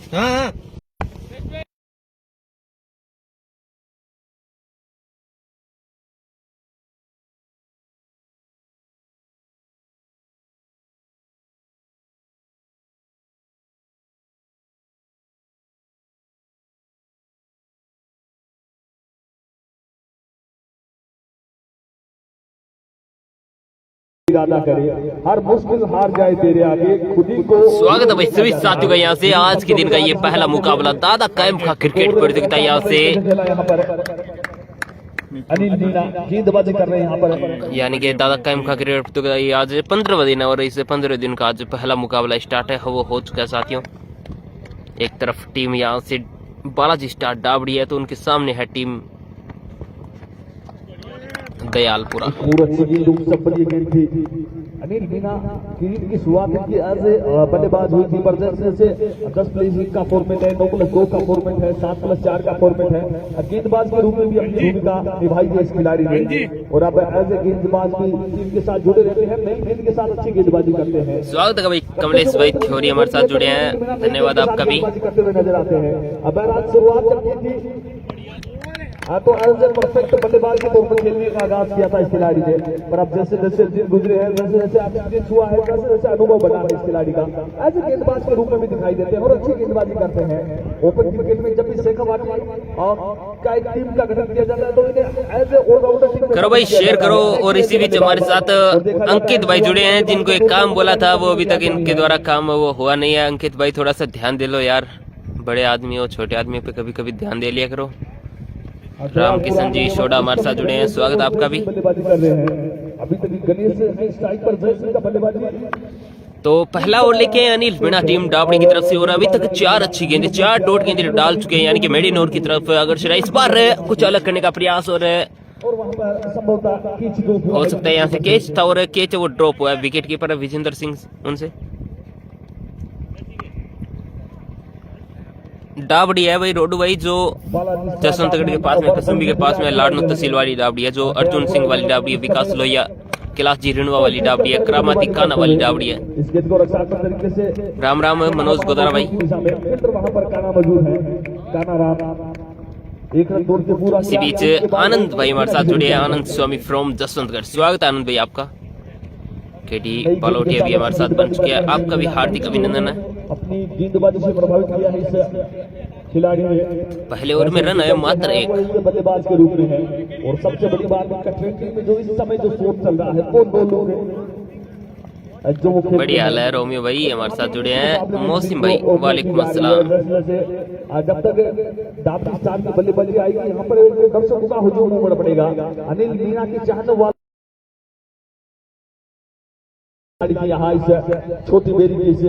हाँ इरादा करे, हर मुश्किल हार जाए तेरे आगे, खुद ही को। स्वागत है भाई सभी साथियों का यहाँ से। आज के दिन का ये पहला मुकाबला दादा कैंप का क्रिकेट प्रतियोगिता यहाँ से अनिल मीना गेंदबाजी कर रहे हैं यहाँ पर, यानी कि दादा कैंप का क्रिकेट प्रतियोगिता ये आज 15वां दिन है और इस 15 दिन का आज पहला मुकाबला स्टार्ट है वो हो चुका है साथियों। एक तरफ टीम यहाँ से बालाजी स्टार डाबड़ी है तो उनके सामने है टीम दयालपुरा। अनिल मीना की शुरुआत की आज बल्लेबाज हुई थी पर से 10 प्लस 1 का फॉर्मेट है, 9 प्लस 2 का फॉर्मेट है, 7 प्लस 4 का फॉर्मेट है। गेंदबाज के रूप में भी अपनी भूमिका निभाई है इस खिलाड़ी ने और अब एज ए गेंदबाज की टीम के साथ जुड़े रहते हैं, नई गेंद के साथ अच्छी गेंदबाजी करते हैं। स्वागत है भाई कमलेश भाई थ्योरी हमारे साथ जुड़े हैं, धन्यवाद आपका भी। करते हुए नजर आते हैं। अब आज शुरुआत करती थी तो एज ए परफेक्ट बल्लेबाज के तौर पर खेलने का आगाज किया था इस खिलाड़ी ने, पर अब जैसे जैसे दिन गुजरे हैं वैसे जैसे एक्सपीरियंस हुआ है वैसे जैसे अनुभव बना है इस खिलाड़ी का, एज ए गेंदबाज के रूप में भी दिखाई देते हैं और अच्छी गेंदबाजी करते हैं। ओपन क्रिकेट में जब भी शेखावाटी का एक टीम का गठन किया जाता है तो इन्हें एज ए ऑलराउंडर टीम करो भाई शेयर करो। और इसी बीच हमारे साथ अंकित भाई जुड़े हैं जिनको एक काम बोला था वो अभी तक इनके द्वारा काम वो हुआ नहीं है। अंकित भाई थोड़ा सा ध्यान दे लो यार, बड़े आदमी हो छोटे आदमी पे कभी कभी ध्यान दे लिया करो। राम किशन जी सोडा हमारे साथ जुड़े हैं, स्वागत आपका भी। बल्लेबाजी कर रहे हैं अभी तक गणेश स्ट्राइक पर जयसिंह का बल्लेबाजी। तो पहला ओवर लेके अनिल मीणा टीम डाबड़ी की तरफ से और अभी तक 4 अच्छी गेंदें 4 डॉट गेंदें डाल चुके हैं, यानी कि मेडिन ओवर की तरफ अगर शराय इस बार कुछ अलग करने का प्रयास और वहां पर संभवतः कैच हो सकता है यहाँ से कैच था और कैच वो ड्रॉप हुआ है विकेट कीपर विजेंद्र सिंह उनसे। डाबड़ी है भाई रोडू भाई जो जसवंतगढ़ के पास में कसम्बी के पास में लाडनो तहसील वाली डाबड़ी है, जो अर्जुन सिंह वाली डाबड़ी है, विकास लोहिया कैलाश जी रिणवा वाली डाबड़ी है, करामाती खाना वाली डाबड़ी है। राम राम मनोज गोदारा भाई। वहां पर काना मौजूद है, काना राम एक रन दूर के पूरा। इसी बीच आनंद भाई हमारे साथ जुड़े हैं, आनंद स्वामी फ्रॉम जसवंतगढ़, स्वागत है आनंद भाई आपका। केडी बालोटिया भी हमारे साथ बन चुके हैं, आपका भी हार्दिक अभिनंदन है। अपनी गेंदबाजी से प्रभावित किया है इस खिलाड़ी ने। पहले ओवर में रन है मात्र 1 बल्लेबाज के रूप में है और सबसे बड़ी बात ट्रेंडिंग में जो इस समय जो शॉट चल रहा है वो 2 लोग हैं जो बढ़िया हाल है। रोमियो भाई हमारे साथ जुड़े हैं, मौसिम भाई वालेकुम अस्सलाम। जब तक डाबड़ी स्टार की बल्लेबाजी आएगी यहाँ पर दर्शकों का हुजूम उमड़ पड़ेगा। अनिल मीणा की चाहने वाले यहाँ इस छोटी बेरी के इस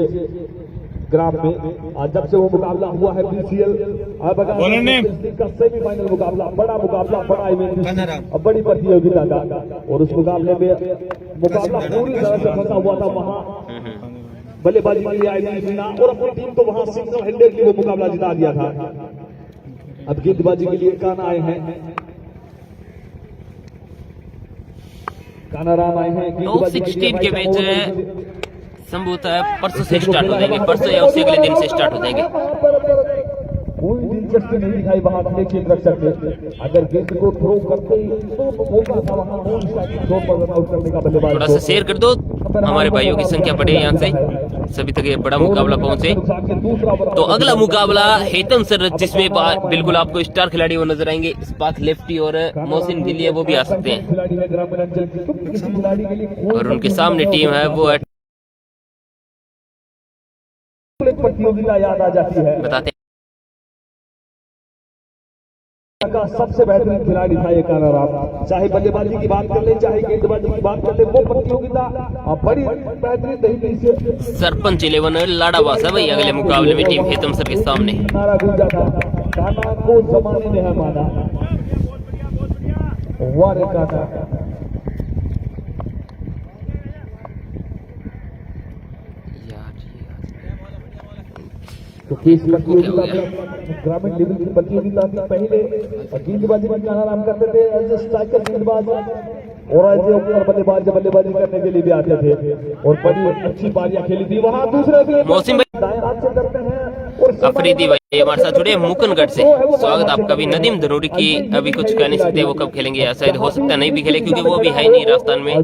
ग्राम में जब से वो मुकाबला हुआ है बीसीएल का सेमीफाइनल मुकाबला, बड़ा मुकाबला, बड़ा इवेंट, बड़ी प्रतियोगिता का, और उस मुकाबले में मुकाबला पूरी तरह से फंसा हुआ था। वहाँ बल्लेबाजी के लिए आए मीना और अपनी टीम को वहाँ सिंगल हैंडेडली वो मुकाबला जिता दिया था। अब गेंदबाजी के लिए काना आए हैं, काना राम आए हैं। टॉप 16 के मैच संभवतः परसों से स्टार्ट हो जाएंगे, परसों या उससे अगले दिन से स्टार्ट हो जाएंगे। कोई दिलचस्पी नहीं दिखाई वहां अपने खेल रख सकते, अगर गेंद को थ्रो करते तो मौका था वहां थ्रो पर रन आउट करने का बल्लेबाज। थोड़ा सा शेयर कर दो, हमारे भाइयों की संख्या बढ़े यहाँ से सभी तक ये बड़ा मुकाबला पहुंचे। तो अगला मुकाबला हेतम सर जिसमें बिल्कुल आपको स्टार खिलाड़ी वो नजर आएंगे, इस्पात लेफ्टी और मोहसिन गिलिया वो भी आ सकते हैं और उनके सामने टीम है वो प्रतियोगिता याद आ जाती है। बताते का सबसे बेहतरीन खिलाड़ी था ये काना राम, चाहे बल्लेबाजी की बात कर ले चाहे गेंदबाजी की बात कर ले, वो प्रतियोगिता बड़ी बेहतरीन रही थी। सरपंच 11 लाड़ाबास है भाई अगले मुकाबले में टीम हेतम सर के सामने। नारा गूंजा था, काना को जमाने ने है माना, वाह काना। तो इस प्रतियोगिता में ग्रामीण लेवल की प्रतियोगिता थी। पहले गेंदबाजी में काना राम करते थे एज ए स्ट्राइकर गेंदबाज और एज ए ओपनर बल्लेबाजी करने के लिए भी आते थे और बड़ी अच्छी पारियां खेली थी। वहां दूसरे भी मौसम दाएं हाथ से करते हैं अफरीदी भाई हमारे साथ जुड़े मुकनगढ़ से, स्वागत आपका भी। नदीम जरूरी की अभी कुछ कह नहीं सकते वो कब खेलेंगे, या शायद हो सकता नहीं भी खेले क्योंकि वो भी है नहीं राजस्थान में।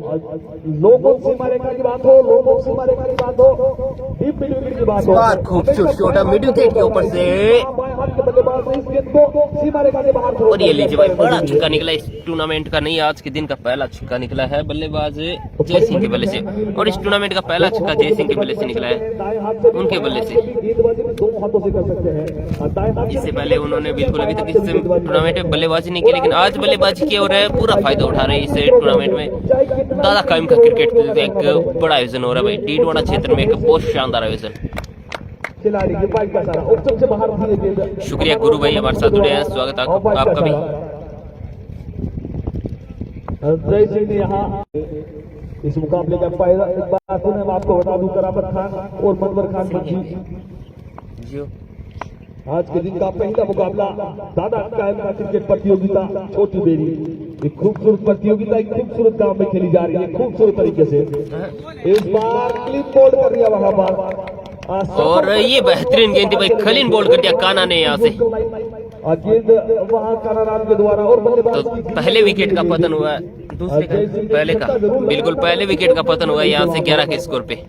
लोगों सीमा रेखा की बात हो, लोगों सीमा रेखा की बात हो, डीप मिड विकेट की बात हो, खूबसूरत छोटा मिड विकेट के ऊपर से, और ये लीजिए भाई बड़ा छक्का निकला इस टूर्नामेंट का, नहीं आज के दिन का पहला छक्का निकला है बल्लेबाज जय सिंह के बल्ले से, और इस टूर्नामेंट का पहला छक्का जय सिंह के बल्ले से निकला है, उनके बल्ले से। इससे पहले उन्होंने बिल्कुल अभी तक इस टूर्नामेंट में बल्लेबाजी नहीं की, लेकिन आज बल्लेबाजी की और पूरा फायदा उठा रहे हैं इस टूर्नामेंट में। दादा कायम का क्रिकेट एक बड़ा आयोजन हो रहा है भाई, डीडवाड़ा क्षेत्र में एक बहुत शानदार आयोजन। शुक्रिया गुरु भाई हमारे साथ जुड़े हैं, स्वागत आपका भी। जय सिंह ने यहाँ इस मुकाबले का पहला, एक बार फिर मैं आपको बता दूं, करामत खान और मनवर खान जी आज के दिन का पहला मुकाबला दादा कायम का क्रिकेट प्रतियोगिता छोटी बेरी, एक खूबसूरत प्रतियोगिता एक खूबसूरत काम में खेली जा रही है, खूबसूरत तरीके से। इस बार क्लीन बोल्ड कर दिया वहां पर, और ये बेहतरीन गेंद थी भाई, खलीन बोल्ड कर दिया काना ने यहाँ से, गेंद वहां कानाराम के द्वारा, और तो पहले विकेट का पतन हुआ, दूसरे का पहले का बिल्कुल पहले विकेट का पतन हुआ यहाँ से 11 के स्कोर पे।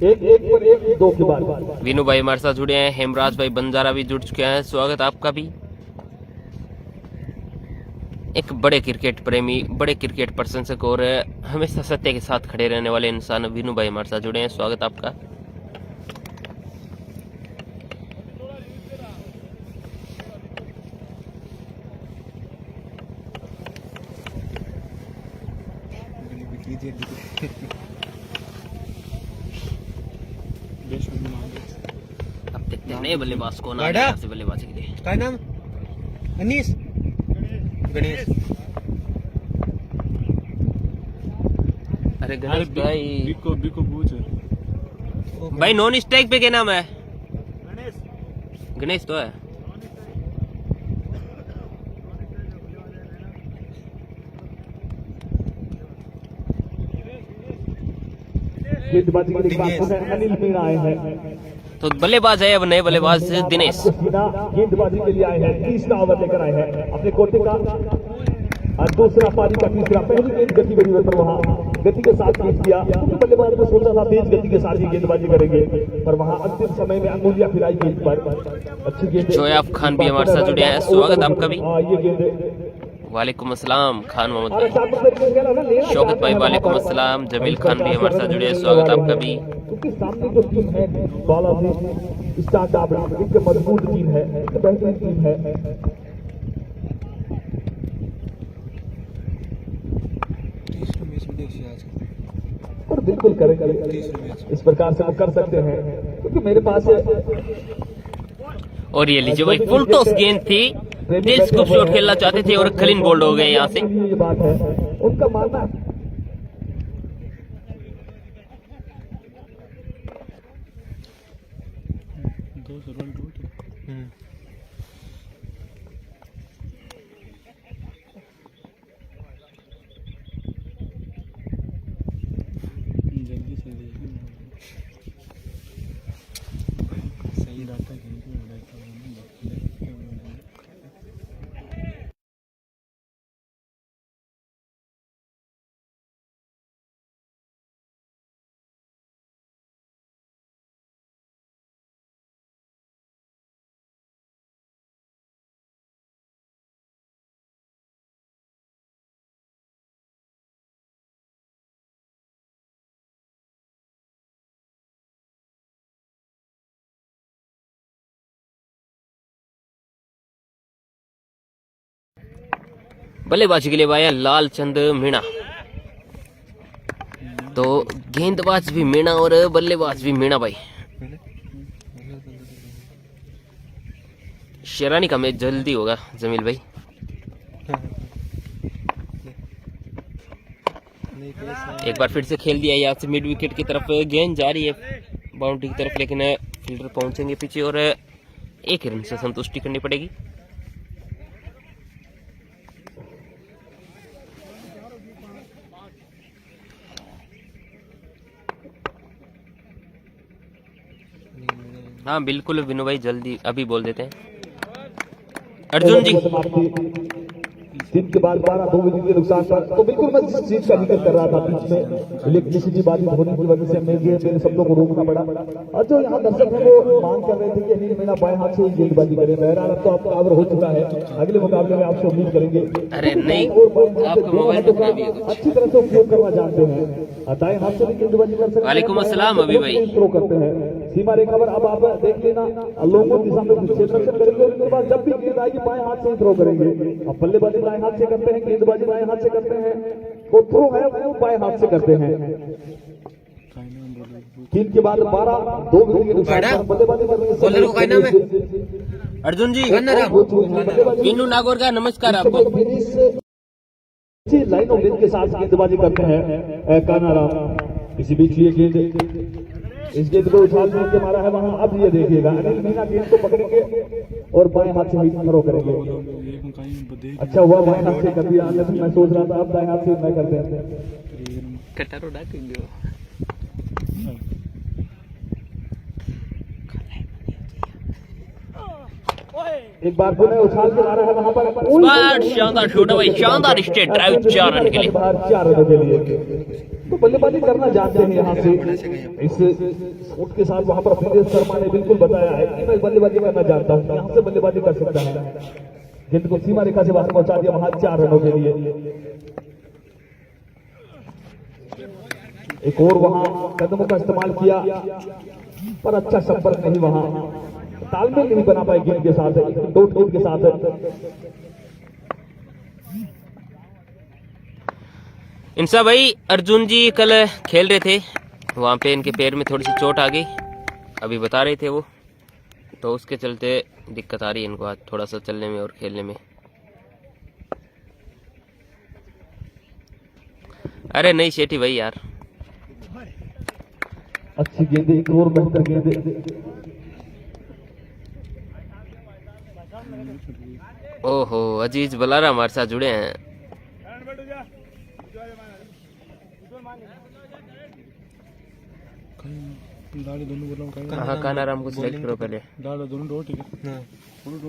एक पर एक 2 के बाद विनू भाई हमारे साथ जुड़े हैं, हेमराज भाई बंजारा भी जुड़ चुके हैं, स्वागत आपका भी। एक बड़े क्रिकेट प्रेमी, बड़े क्रिकेट प्रशंसक और हमेशा सत्य के साथ खड़े रहने वाले इंसान विनू भाई हमारे साथ जुड़े हैं, स्वागत आपका। अब देखते हैं नए बल्लेबाज कौन आ रहा है से बल्लेबाजी के लिए। क्या नाम? अनीस गणेश। अरे गणेश भाई, बिको पूछ भाई नॉन स्ट्राइक पे क्या नाम है? गणेश तो है। गेंदबाजी के बाद अनिल मीणा आए हैं, तो बल्लेबाज है अब नए बल्लेबाज दिनेश, गेंदबाजी के लिए आए हैं, 30 ओवर लेकर आए हैं अपने कोटे का, और दूसरा पारी का तीसरा, पहली गेंद गति बड़ी पर वहां गति के साथ खेल किया, बल्लेबाज ने सोचा था तेज गति के साथ ही गेंदबाजी करेंगे, पर वहां अंतिम समय में अंगुलियां फिराई गेंद पर। अच्छी गेंद। जोयाब खान भी हमारे साथ जुड़े हैं, स्वागत आपका भी। ये गेंद वालेकुम अस्सलाम खान मोहम्मद भाई, शौकत भाई वालेकुम अस्सलाम, जमील खान भी हमारे साथ जुड़े हैं, स्वागत आपका भी। क्योंकि सामने जो टीम है बालाजी स्टार्ट एक मजबूत टीम है, बेहतरीन टीम है। और बिल्कुल करेंगे, इस प्रकार से वो कर सकते हैं क्योंकि मेरे पास और ये लीजिए भाई फुल टॉस गेंद थी, तेज स्कूप शॉट खेलना चाहते थे और क्लीन बोल्ड हो गए यहाँ से। ये बात है उनका मानना। सही रहता है। बल्लेबाजी के लिए आया लालचंद मीणा, तो गेंदबाज भी मीणा और बल्लेबाज भी मीणा भाई। शेरानी का मैच जल्दी होगा जमील भाई। एक बार फिर से खेल दिया यहाँ से मिड विकेट की तरफ, गेंद जा रही है बाउंड्री की तरफ, लेकिन फील्डर पहुंचेंगे पीछे और एक रन से संतुष्टि करनी पड़ेगी। हाँ बिल्कुल विनू भाई, जल्दी अभी बोल देते हैं। अर्जुन जी, दिन के बाद 12-2 विकेट के नुकसान पर, तो बिल्कुल मैं जिस चीज का जिक्र कर रहा था बीच में इलेक्ट्रिसिटी बाधित होने की वजह से मेरे शब्दों को रोकना पड़ा। और जो यहाँ दर्शक है वो मांग कर रहे थे कि अनिल मीणा बाएं हाथ से गेंदबाजी करें। बहरहाल अब तो आपका कवर हो चुका है, अगले मुकाबले में आपसे उम्मीद करेंगे। अरे नहीं, आपका मोबाइल तो अच्छी तरह से उपयोग करना जानते हैं, दाएं हाथ से भी गेंदबाजी कर सकते हैं। वालेकुम अस्सलाम अभी भाई। थ्रो करते हैं सीमा रेखा पर। अब आप देख लेना, लोगों की दिशा में क्षेत्र करेंगे, उसके बाद जब भी गेंद आएगी बाएं हाथ से ही थ्रो करेंगे। अब बल्लेबाजी दाएं हाथ से करते हैं, गेंदबाजी दाएं हाथ से करते हैं, तो थ्रो है वो बाएं हाथ से करते हैं। तीन के बाद 12-2 विकेट के नुकसान पर बल्लेबाजी अर्जुन जी, विनू नागौर का नमस्कार आपको। लाइनों गेंद के साथ गेंदबाजी करते हैं कानाराम। इसी बीच ये गेंद, इस गेंद को उछाल के मारा है वहां। अब ये देखिएगा अनिल मीणा गेंद को पकड़ेंगे और बाएं हाथ से ही थ्रो करेंगे। अच्छा हुआ बाएं हाथ से कर दिया, मैं सोच रहा था अब दाएं हाथ से मैं करते हैं। कटारो डाक दो। एक बार पुनः उछाल के मारा है वहां पर। शानदार शॉट है भाई, शानदार स्ट्रेट ड्राइव 4 रन के लिए। 4 रनों के लिए तो बल्लेबाजी करना जानते हैं यहाँ से। इस शॉट के साथ वहां पर प्रीति शर्मा ने बिल्कुल बताया है कि मैं बल्लेबाजी करना जानता हूँ, यहाँ से बल्लेबाजी कर सकता है। गेंद को सीमा रेखा से बाहर पहुंचा दिया वहां 4 रनों के लिए। एक और वहां कदमों का इस्तेमाल किया पर अच्छा संपर्क नहीं, वहां तालमेल नहीं बना पाए गेंद के साथ, डॉट गेंद के साथ। इंसा भाई, अर्जुन जी कल खेल रहे थे, वहां पे इनके पैर में थोड़ी सी चोट आ गई, अभी बता रहे थे वो, तो उसके चलते दिक्कत आ रही है इनको आज थोड़ा सा चलने में और खेलने में। अरे नहीं शेठी भाई यार, अच्छी गेंद, एक और बेहतर गेंद। ओहो, अजीज बलारा हमारे साथ जुड़े हैं। कहाँ कानाराम को सिलेक्ट करो पहले।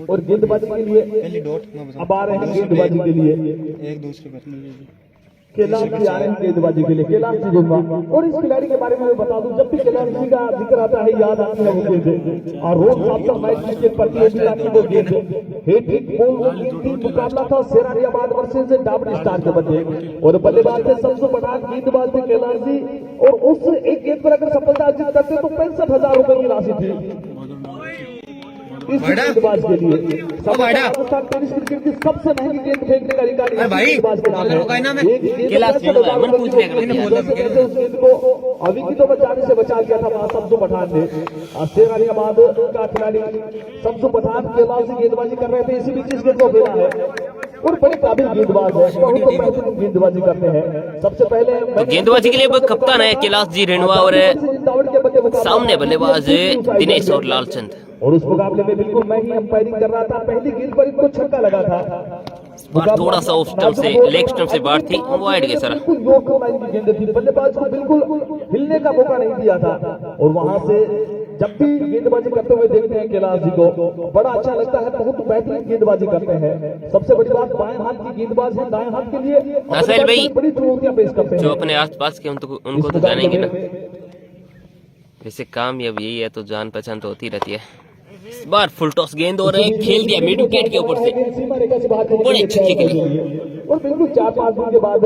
और गेंदबाजी के लिए अब आ रहे हैं, गेंदबाजी के लिए एक दूसरे पर कैलाश जी आ रहे हैं गेंदबाजी के लिए। कैलाश जी जुम्मा, और इस खिलाड़ी के बारे में मैं बता दूं, जब भी कैलाश जी का जिक्र आता है याद आती है वो गेंद। और रोज सात मैच क्रिकेट प्रतियोगिता की वो गेंद हैट्रिक मुकाबला था शेरानियाबाद वर्सेस डाबरी स्टार के बच्चे, और बल्लेबाज थे शमसू पठान, गेंदबाज थे कैलाश जी। और उस एक गेंद पर अगर सफलता अर्जित करते तो 65,000 रुपए की राशि थी इस गेंदबाज के लिए। राजस्थान टेनिस क्रिकेट की सबसे महंगी गेंद फेंकने का रिकॉर्ड गेंदबाज के नाम है। उस गेंद को विकेटों में जाने से बचा लिया था वहां शमसू पठान ने। शेरानियाबाद का खिलाड़ी शमसू पठान कैलाश से गेंदबाजी कर रहे थे, इसी बीच इस गेंद को खेला है और बड़े काबिल गेंदबाज है, बहुत बेहतरीन गेंदबाजी करते हैं। सबसे पहले तो गेंदबाजी के लिए वो कप्तान है कैलाश जी रेणुआ और सामने बल्लेबाज दिनेश और लालचंद। और उस मुकाबले में बिल्कुल मैं ही अंपायरिंग कर रहा था। पहली गेंद पर इनको छक्का लगा था, थोड़ा सा ऑफ स्टंप से, लेग स्टंप से बाहर थी, वाइड गया सारा। गेंद थी, बल्लेबाज को बिल्कुल हिलने का मौका नहीं दिया था। और वहां से जब भी गेंदबाजी करते हुए देखते हैं कैलाश जी को, बड़ा अच्छा लगता है, बहुत बेहतरीन गेंदबाजी करते हैं। सबसे बड़ी बात बाएं हाथ की गेंदबाज है, दाएं हाथ के लिए नासिल भाई बड़ी चुनौतियां पेश करते हैं। जो अपने आस पास के उनको तो जानेंगे ना, वैसे काम अब यही है, तो जान पहचान तो होती रहती है। इस बार फुल टॉस गेंद और खेल दिया मिड विकेट के ऊपर से, बड़े छक्के के लिए। और बिल्कुल 4-5 दिन के बाद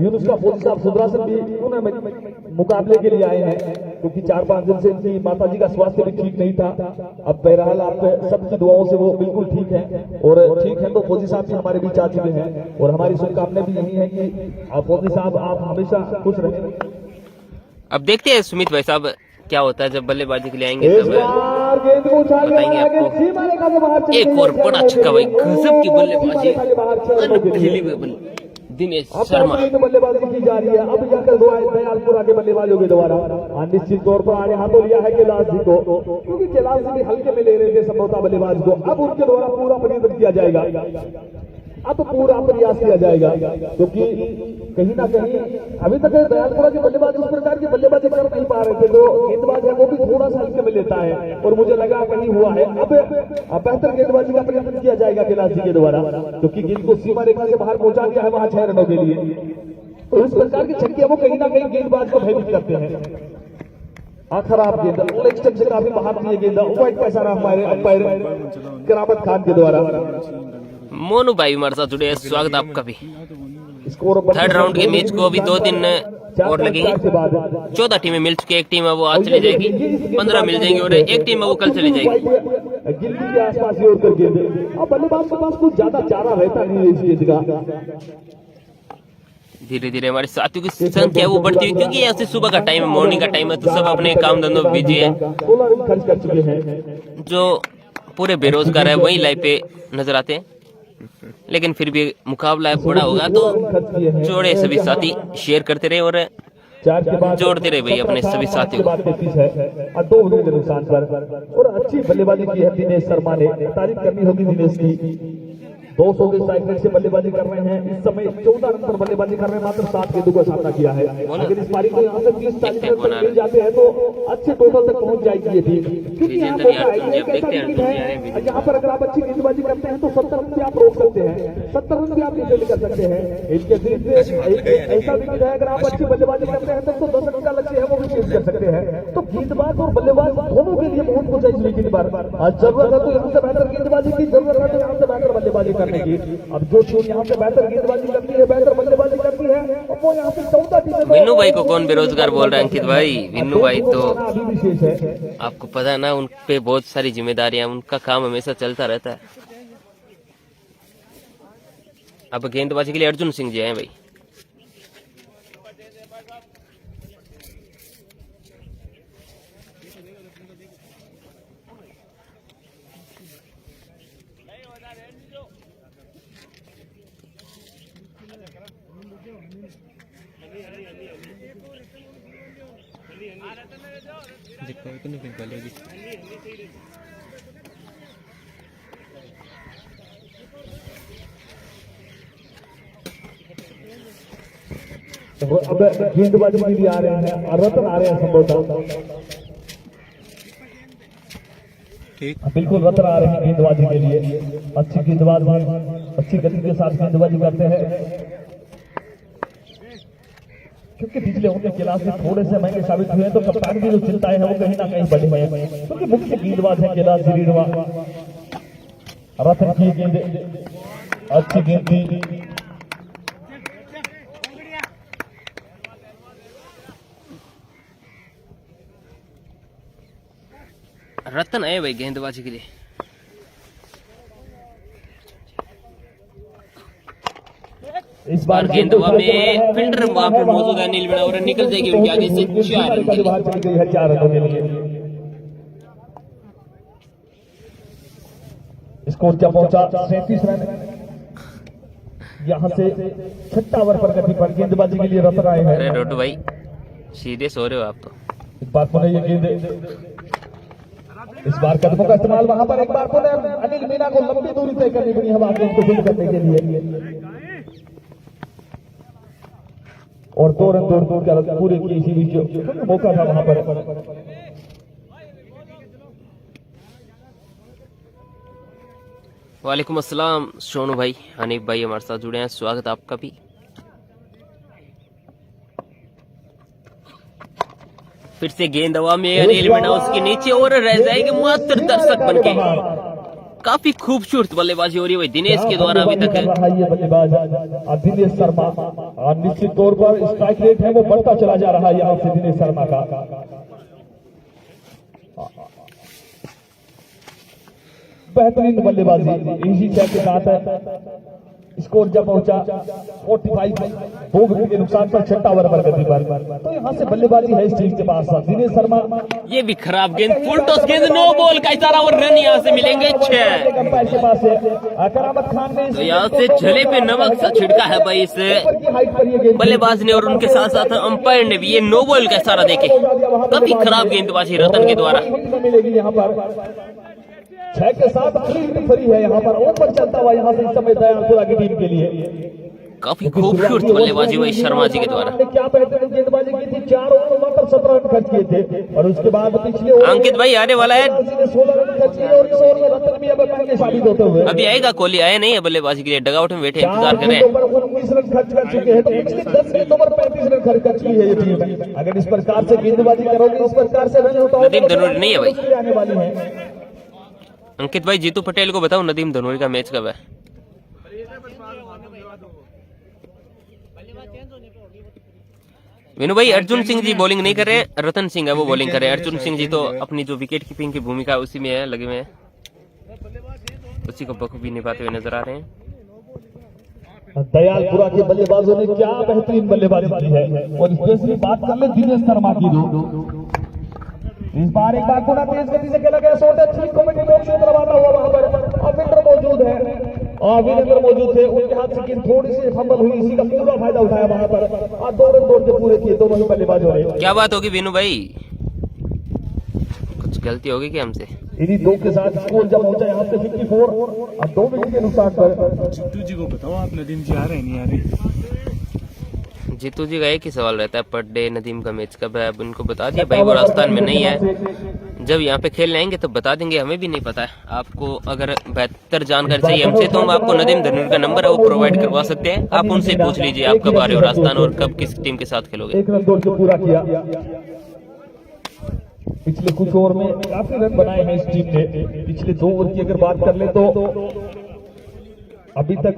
यूनुस का फौजी साहब सुदरासन भी उन्हें मुकाबले के लिए आए हैं, क्योंकि 4-5 दिन से इनकी माताजी का स्वास्थ्य भी ठीक नहीं था। अब बहरहाल आप सबकी दुआओं से वो बिल्कुल ठीक है, और ठीक है तो फौजी साहब भी हमारे बीच आ चुके हैं। और हमारी शुभकामनाएं भी यही है कि फौजी साहब आप हमेशा खुश रहें। अब देखते हैं सुमित भाई साहब क्या होता है जब बल्लेबाजी के लिए आएंगे तब बताएंगे आपको। एक और बड़ा छक्का भाई, गजब की बल्लेबाजी दिनेश शर्मा। बल्लेबाजी की जा रही है, अब जाकर दयालपुरा के बल्लेबाजों के द्वारा निश्चित तौर पर आने हाथों लिया है कैलाश जी को, क्योंकि कैलाश जी भी हल्के में ले रहे थे संभवतः बल्लेबाज को। अब उनके द्वारा पूरा प्रयत्न किया जाएगा। अब पूरा प्रयास किया जाएगा, क्योंकि कहीं ना कहीं अभी तक दयालपुरा के बल्लेबाज उस प्रकार की बल्लेबाजी कर नहीं पा रहे थे, तो गेंदबाज है वो भी थोड़ा सा हल्के में लेता है और मुझे लगा कहीं हुआ है। अब बेहतर गेंदबाजी का प्रयत्न किया जाएगा कैलाश जी के द्वारा, क्योंकि गेंद को सीमा रेखा से बाहर पहुंचा दिया है वहां 6 रनों के लिए। तो इस प्रकार की छक्के वो कहीं ना कहीं गेंदबाज को भयभीत करते हैं। खराब गेंद लेग स्टंप से काफी बाहर थी गेंद, वाइड का इशारा अंपायर करामत खान के द्वारा। मोनू भाई हमारे साथ जुड़े हैं, स्वागत आपका भी। स्कोर थर्ड राउंड के मैच को अभी 2 दिन और लगेंगे। 14 टीमें मिल चुकी है, एक टीम है वो आज चली जाएगी, 15 मिल जाएंगे और एक टीम है वो कल चली जाएगी। गिल्ली के आसपास ही और गेंद, अब बल्लेबाज के पास कुछ ज्यादा चारा रहता नहीं है इस गेंद का। धीरे धीरे हमारे साथियों की संख्या वो बढ़ती हुई, क्योंकि यहाँ से सुबह का टाइम है, मॉर्निंग का टाइम है, तो सब अपने काम धंधों में बिजी है। खर्च कर चुके हैं जो पूरे बेरोजगार है वही लाइव पे नजर आते हैं, लेकिन फिर भी मुकाबला बड़ा होगा तो जोड़े सभी साथी शेयर करते रहे और जोड़ते रहे भाई अपने सभी साथियों को। 2 विकेट के नुकसान पर और अच्छी बल्लेबाजी की है दिनेश शर्मा ने, तारीफ करनी होगी दिनेश की। 200 के स्ट्राइक रेट से बल्लेबाजी कर रहे हैं, इस समय 14 रन पर बल्लेबाजी कर रहे हैं, मात्र 7 गेंदों का सामना किया है। अगर इस पारी को यहाँ से 30-40 रन तक मिल जाते हैं तो अच्छे टोटल तक पहुंच जाएगी ये टीम, क्योंकि यहाँ पर अगर आप अच्छी गेंदबाजी करते हैं तो 70 रन भी आप रोक सकते हैं, 70 रन भी आप नीचे कर सकते हैं। इसके अतिरिक्त ऐसा विकेट है, अगर आप अच्छी बल्लेबाजी करते हैं तो 10 रन का लक्ष्य है वो भी चेज कर सकते हैं। तो गेंदबाज और बल्लेबाज दोनों के लिए बहुत कुछ है इस विकेट पर। जरूरत है तो यहाँ से बेहतर गेंदबाजी की, जरूरत है तो यहाँ से बेहतर बल्लेबाजी करने की। अब जो टीम यहाँ से बेहतर गेंदबाजी करती है, बेहतर बल्लेबाजी करती है, और वो यहाँ से 14 टीमें। विन्नू भाई को कौन बेरोजगार बोल रहा है अंकित भाई? विन्नू भाई तो अभी विशेष है, आपको पता है ना, उन पे बहुत सारी जिम्मेदारियां, उनका काम हमेशा चलता रहता है। अब गेंदबाजी के लिए अर्जुन सिंह जी हैं भाई। अब गेंदबाजी के लिए आ रहे हैं, रतन आ रहे हैं संभवतः, बिल्कुल रतन आ रहे हैं गेंदबाजी के लिए। अच्छी गेंदबाज अच्छी गति के साथ गेंदबाजी करते हैं, क्योंकि पिछले उनके कैलाश में थोड़े से महंगे साबित हुए हैं, तो कप्तान की जो चिंताएं हैं वो कहीं ना कहीं बढ़ी हुई है, क्योंकि मुख्य गेंदबाज है कैलाश गिरीडवा। रतन की गेंद अच्छी गेंद थी, रतन आए भाई गेंदबाजी के लिए। इस बार गेंदवा में फील्डर वहां पर मौजूद है, नील मीणा और निकल जाएगी उनके आगे से 4 रन के लिए। 4 रनों के लिए स्कोर क्या पहुंचा 37 रन। यहां से 6 ओवर पर गति पर गेंदबाजी के लिए रतन आए हैं। अरे रोटू भाई सीरियस हो रहे हो आप तो। इस बार पुनः ये गेंद, इस बार कदमों का इस्तेमाल वहां पर एक बार पुनः अनिल मीणा को लंबी दूरी तय करनी पड़ी हवा गेंद को फील्ड करने के लिए, और 2 रन दूर कर पूरे की इसी बीच मौका था वहां पर। वालेकुम अस्सलाम सोनू भाई, हनीफ भाई हमारे साथ जुड़े हैं, स्वागत आपका भी। फिर से गेंद हवा में, अनिल मीणा उसके नीचे और रह जाएंगे मात्र दर्शक बनके। काफी खूबसूरत बल्लेबाजी हो रही है भाई दिनेश के द्वारा अभी तक। ये बल्लेबाज दिनेश शर्मा, निश्चित तौर पर स्ट्राइक रेट है वो बढ़ता चला जा रहा है यहाँ से दिनेश शर्मा का। बेहतरीन बल्लेबाजी इसी के साथ स्कोर जब पहुंचा 45, 2 विकेट के नुकसान पर 6 ओवर पर गति पर। तो यहाँ से बल्लेबाजी है इस टीम के पास। दिनेश शर्मा, ये भी खराब गेंद, फुल टॉस गेंद, नो बॉल का इशारा और रन यहाँ से मिलेंगे 6। अंपायर के पास है करामत खान ने, तो यहाँ से जले पे नमक सा छिड़का है भाई इस बल्लेबाज ने और उनके साथ साथ अंपायर ने भी ये नो बॉल का इशारा देके। काफी खराब गेंदबाजी रतन के द्वारा। मिलेगी यहाँ पर 6 के साथ क्लीन फ्री है यहाँ पर, ओवर चलता हुआ यहाँ से इस समय दयालपुरा की टीम के लिए। काफी खूबसूरत बल्लेबाजी हुई शर्मा जी के द्वारा। क्या बेहतरीन गेंदबाजी की थी, 4 ओवर में मात्र 17 रन खर्च किए थे और उसके बाद पिछले अंकित भाई आने वाला है, 16 रन खर्च किए और इस ओवर में रतन भी अब महंगे साबित होते हुए। अभी आएगा कोहली, आया नहीं है बल्लेबाजी के लिए, डगआउट में बैठे इंतजार कर रहे हैं। 19 रन खर्च कर चुके हैं, तो पिछले 10 गेंदों पर 35 रन खर्च की है ये टीम। अगर इस प्रकार से गेंदबाजी करोगे, इस प्रकार से रन उठाओगे, नदीम धनोरी नहीं है भाई। आने वाली है। अंकित भाई जीतू पटेल को बताओ नदीम धनोरी का मैच कब है। विनू भाई अर्जुन सिंह जी बॉलिंग नहीं कर रहे हैं, रतन सिंह है वो बॉलिंग कर रहे हैं। अर्जुन सिंह जी तो अपनी जो विकेट कीपिंग की भूमिका उसी में है, लगे हुए हैं, उसी को बखूबी निभाते हुए नजर आ रहे हैं। दयालपुरा के बल्लेबाजों ने क्या बेहतरीन बल्लेबाजी की है और स्पेशली बात कर ले दिनेश शर्मा की। इस बार एक बार थोड़ा तेज गति से खेला गया शॉट है, ठीक कमेटी बॉक्स में दरवाजा हुआ, वहां पर अविंदर मौजूद है, अविंदर मौजूद थे, उनके हाथ से थोड़ी सी फंबल हुई, इसी का पूरा फायदा उठाया वहां पर और 2 रन दौड़ के पूरे किए दोनों ही बल्लेबाजों ने। क्या बात होगी विनू भाई, कुछ गलती होगी क्या हमसे? इन्हीं 2 के साथ स्कोर जब पहुंचा यहाँ पे 54 और 2 विकेट के नुकसान पर। चिट्टू जी को बताओ आप नदीम जी आ रहे हैं नहीं आ रहे? जीतू जी का एक ही सवाल रहता है पर डे, नदीम का मैच कब है? अब उनको बता दिया भाई, वो राजस्थान में नहीं है, जब यहाँ पे खेलने आएंगे तो बता देंगे, हमें भी नहीं पता है। आपको अगर बेहतर जानकारी चाहिए हमसे तो हम आपको नदीम धनोरी का नंबर है वो प्रोवाइड करवा सकते हैं, आप उनसे पूछ लीजिए आप कब आ रहे हो राजस्थान और कब किस टीम के साथ खेलोगे। 1 रन दौड़ के पूरा किया। पिछले कुछ ओवर में काफी रन बनाए हैं इस टीम ने। पिछले 2 ओवर की अगर बात कर ले तो अभी तक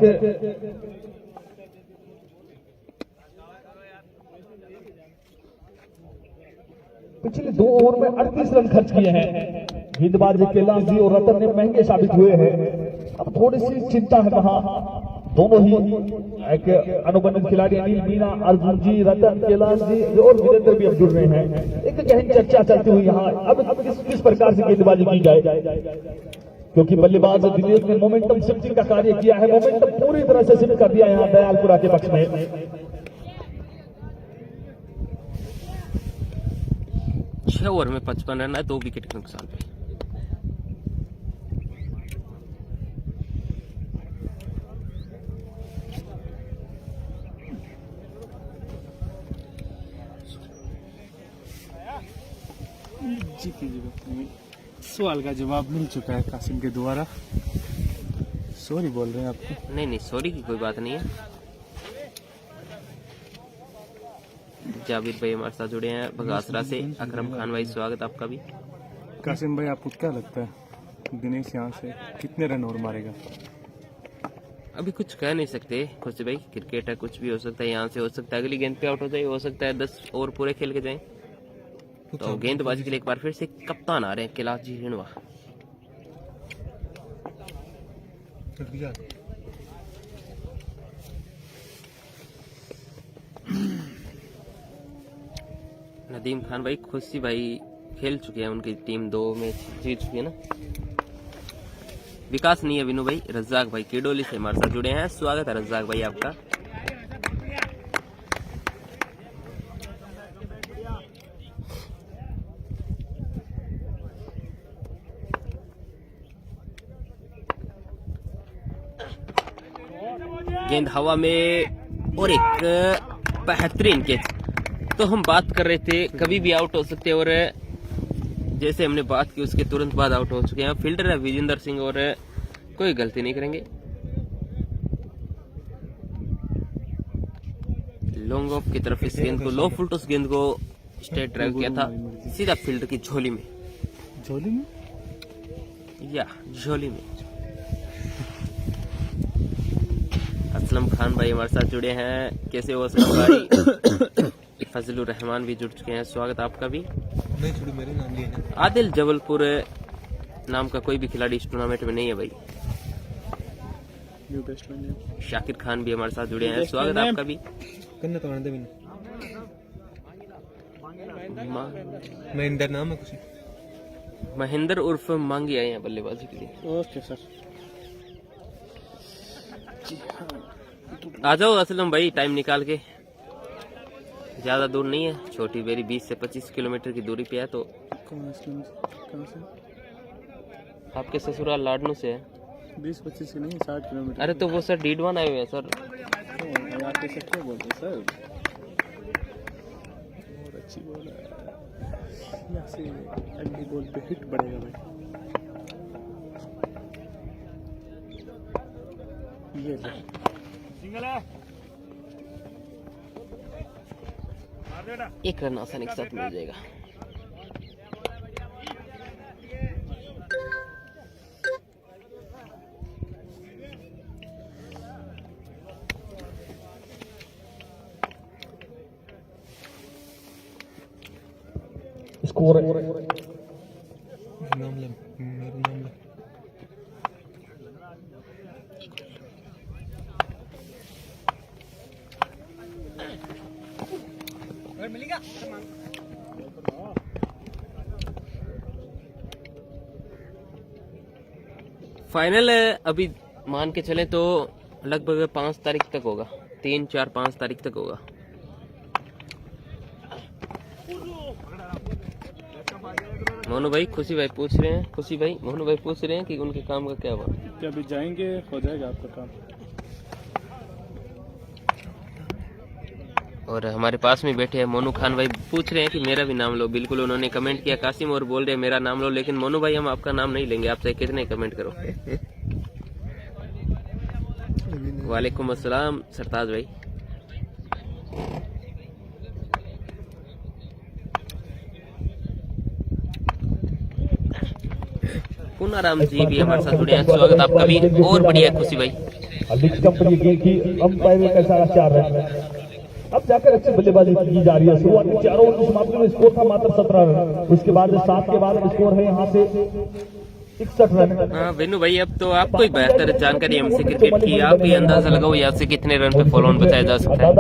पिछले 2 ओवर में 38 रन खर्च किए हैं। गेंदबाज कैलाश जी और रतन ने महंगे साबित हुए हैं। अब थोड़ी सी चिंता है कहाँ, दोनों ही एक अनुबंधित खिलाड़ी अनिल मीना, अर्जुन जी, रतन, कैलाश जी और वीरेंद्र भी अब जुड़ रहे हैं। एक गहन चर्चा चलती हुई यहाँ अब किस प्रकार से गेंदबाजी की जाए, क्योंकि बल्लेबाज दिनेश ने मोमेंटम शिफ्टिंग का कार्य किया है, मोमेंटम पूरी तरह से शिफ्ट कर दिया यहाँ दयालपुरा के पक्ष में। 6 ओवर में 55 रन है, 2 विकेट के नुकसान पे। जी कीजिए, सवाल का जवाब मिल चुका है कासिम के द्वारा। सॉरी बोल रहे हैं आपको? नहीं सॉरी की कोई बात नहीं है। जावेद भाई हमारे साथ जुड़े हैं बगासरा से। अकरम खान भाई स्वागत आपका भी। कासिम भाई आपको क्या लगता है दिनेश यहाँ से कितने रन और मारेगा? अभी कुछ कह नहीं सकते खुद से भाई, क्रिकेट है, कुछ भी हो सकता है, यहाँ से हो सकता है अगली गेंद पे आउट हो जाए, हो सकता है 10 ओवर पूरे खेल के जाएं। तो गेंदबाजी के लिए एक बार फिर से कप्तान आ रहे हैं कैलाश जी हिणवा। नदीम खान भाई खुशी भाई खेल चुके हैं, उनकी टीम 2 मैच जीत चुकी है ना। विकास नहीं है विनू भाई। रज्जाक भाई केडोली से हमारे साथ जुड़े हैं, स्वागत है रज्जाक भाई आपका। गेंद हवा में और एक बेहतरीन कैच। तो हम बात कर रहे थे कभी भी आउट हो सकते हैं और जैसे हमने बात की उसके तुरंत बाद आउट हो चुके हैं। फील्डर है विजेंद्र सिंह और कोई गलती नहीं करेंगे। लॉन्ग ऑफ की तरफ इस गेंद को, लो फुट उस गेंद को स्ट्रेट ड्राइव किया था सीधा फील्डर की झोली में। झोली में या झोली में। असलम खान भाई हमारे साथ जुड़े हैं, कैसे हो असलम भाई? फजलुर रहमान भी जुड़ चुके हैं, स्वागत आपका भी। नहीं छोड़ी, मेरे नाम लिए हैं। आदिल जबलपुर नाम का कोई भी खिलाड़ी इस टूर्नामेंट में नहीं है भाई। शाकिर खान भी हमारे साथ जुड़े हैं, स्वागत आपका भी। महेंद्र नाम है कुछ? महेंद्र उर्फ मांगी आए हैं बल्लेबाजी के लिए। Okay sir. आ जाओ असलम भाई, टाइम निकाल के। ज्यादा दूर नहीं है, छोटी बेरी 20 से 25 किलोमीटर की दूरी पे है। तो कहाँ से? आपके ससुराल लाडनू से है? 20-25 की नहीं, 60 किलोमीटर। अरे तो वो सर डीडवान आए हुए हैं सर। क्यों आप कैसे क्यों बोलते हैं सर? बहुत अच्छी बॉल है, यहाँ से अगली बॉल पे हिट बढ़ेगा भाई। ये सिंगल है, 1 रन आसानी के साथ मिल जाएगा। स्कोर फाइनल अभी मान के चले तो लगभग 5 तारीख तक होगा, 3, 4, 5 तारीख तक होगा। मोनू भाई खुशी भाई पूछ रहे हैं, खुशी भाई मोनू भाई पूछ रहे हैं कि उनके काम का क्या हुआ। क्या अभी जाएंगे, हो जाएगा आपका काम। और हमारे पास में बैठे हैं मोनू खान भाई, पूछ रहे हैं कि मेरा भी नाम लो। बिल्कुल उन्होंने कमेंट किया कासिम और बोल रहे हैं मेरा नाम लो, लेकिन मोनू भाई हम आपका नाम नहीं लेंगे, आपसे कितने कमेंट करो। वालेकुम अस्सलाम सरताज भाई। पुनाराम जी भी हमारे साथ जुड़े हैं, स्वागत आपका भी और बढ़िया खुशी भाई। कंपनी की अंपायर का सारा 4 रन, अब जाकर अच्छी बल्लेबाजी की जा रही है। शुरुआत में 4 ओवर की समाप्ति में स्कोर था मात्र 17 रन, उसके बाद 7 के बाद स्कोर है यहाँ से 61 रन। हाँ वेनु भाई, अब तो आपको ही बेहतर जानकारी हमसे क्रिकेट की, आप ही अंदाजा लगाओ यहाँ से कितने रन पे फॉलो ऑन बचाया जा सकता है,